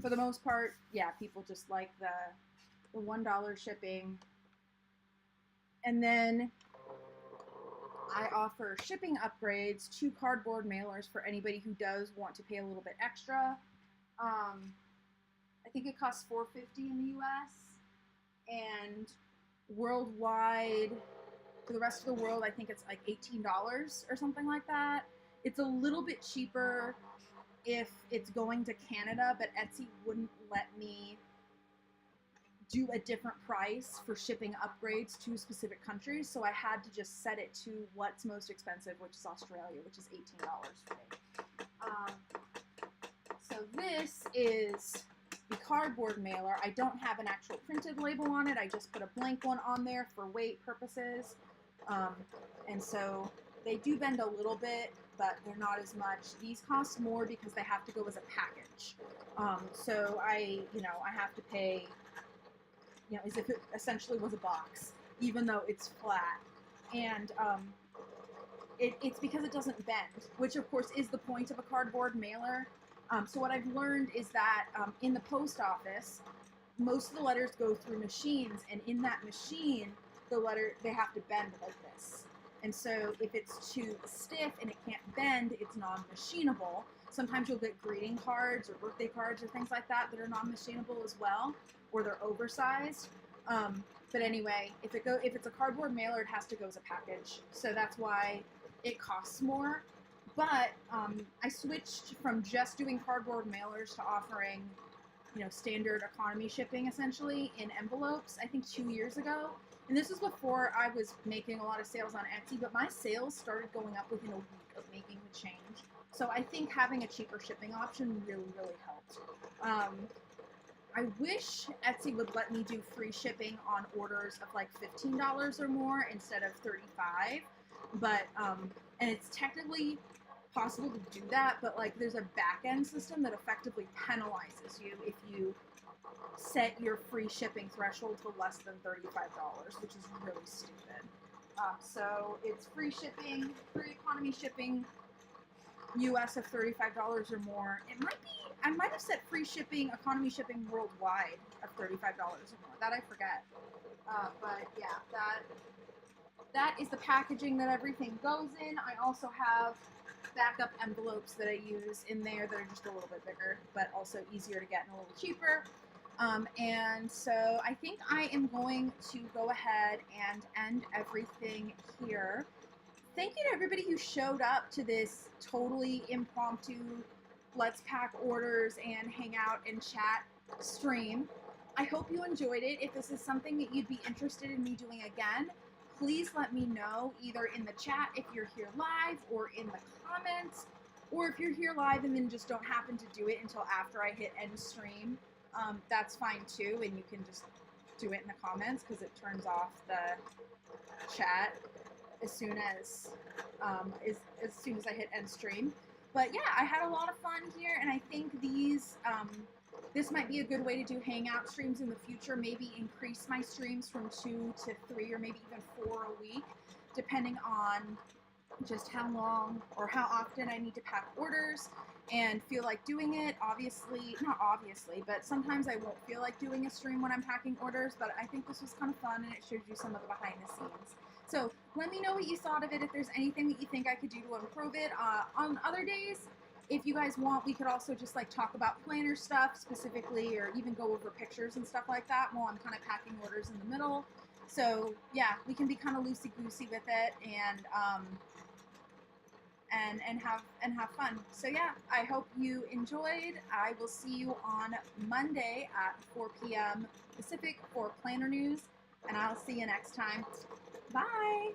A: for the most part, yeah, people just like the $1 shipping. And then I offer shipping upgrades to cardboard mailers for anybody who does want to pay a little bit extra. I think it costs $4.50 in the US, and worldwide, for the rest of the world, I think it's like $18 or something like that. It's a little bit cheaper if it's going to Canada, but Etsy wouldn't let me do a different price for shipping upgrades to specific countries, so I had to just set it to what's most expensive, which is Australia, which is $18 for me. So this is the cardboard mailer. I don't have an actual printed label on it. I just put a blank one on there for weight purposes. And so they do bend a little bit, but they're not as much. These cost more because they have to go as a package. So I have to pay, as if it essentially was a box, even though it's flat. And it's because it doesn't bend, which of course is the point of a cardboard mailer. So what I've learned is that in the post office, most of the letters go through machines, and in that machine, they have to bend like this. And so if it's too stiff and it can't bend, it's non-machinable. Sometimes you'll get greeting cards or birthday cards or things like that are non-machinable as well, or they're oversized. But anyway, if it's a cardboard mailer, it has to go as a package. So that's why it costs more. But I switched from just doing cardboard mailers to offering, standard economy shipping essentially in envelopes, I think 2 years ago. And this was before I was making a lot of sales on Etsy, but my sales started going up within a week of making the change. So I think having a cheaper shipping option really, really helped. I wish Etsy would let me do free shipping on orders of like $15 or more instead of $35. But, and it's technically possible to do that, but like there's a back-end system that effectively penalizes you if you set your free shipping threshold to less than $35, which is really stupid. So it's free shipping, free economy shipping, US of $35 or more. I might have set free shipping, economy shipping worldwide of $35 or more. That I forget. But yeah, that is the packaging that everything goes in. I also have backup envelopes that I use in there that are just a little bit bigger, but also easier to get and a little cheaper. And so I think I am going to go ahead and end everything here. Thank you to everybody who showed up to this totally impromptu Let's Pack Orders and hang out and chat stream. I hope you enjoyed it. If this is something that you'd be interested in me doing again, please let me know either in the chat if you're here live or in the comments, or if you're here live and then just don't happen to do it until after I hit end stream. That's fine too, and you can just do it in the comments because it turns off the chat as soon as I hit end stream. But yeah, I had a lot of fun here, and I think this might be a good way to do hangout streams in the future. Maybe increase my streams from 2 to 3 or maybe even 4 a week, depending on just how long or how often I need to pack orders and feel like doing it. Not obviously, but sometimes I won't feel like doing a stream when I'm packing orders, but I think this was kind of fun and it showed you some of the behind the scenes. So let me know what you thought of it, if there's anything that you think I could do to improve it. On other days, if you guys want, we could also just like talk about planner stuff specifically, or even go over pictures and stuff like that while I'm kind of packing orders in the middle. So yeah, we can be kind of loosey-goosey with it and have fun. So yeah, I hope you enjoyed. I will see you on Monday at 4 p.m. Pacific for planner news, and I'll see you next time. Bye!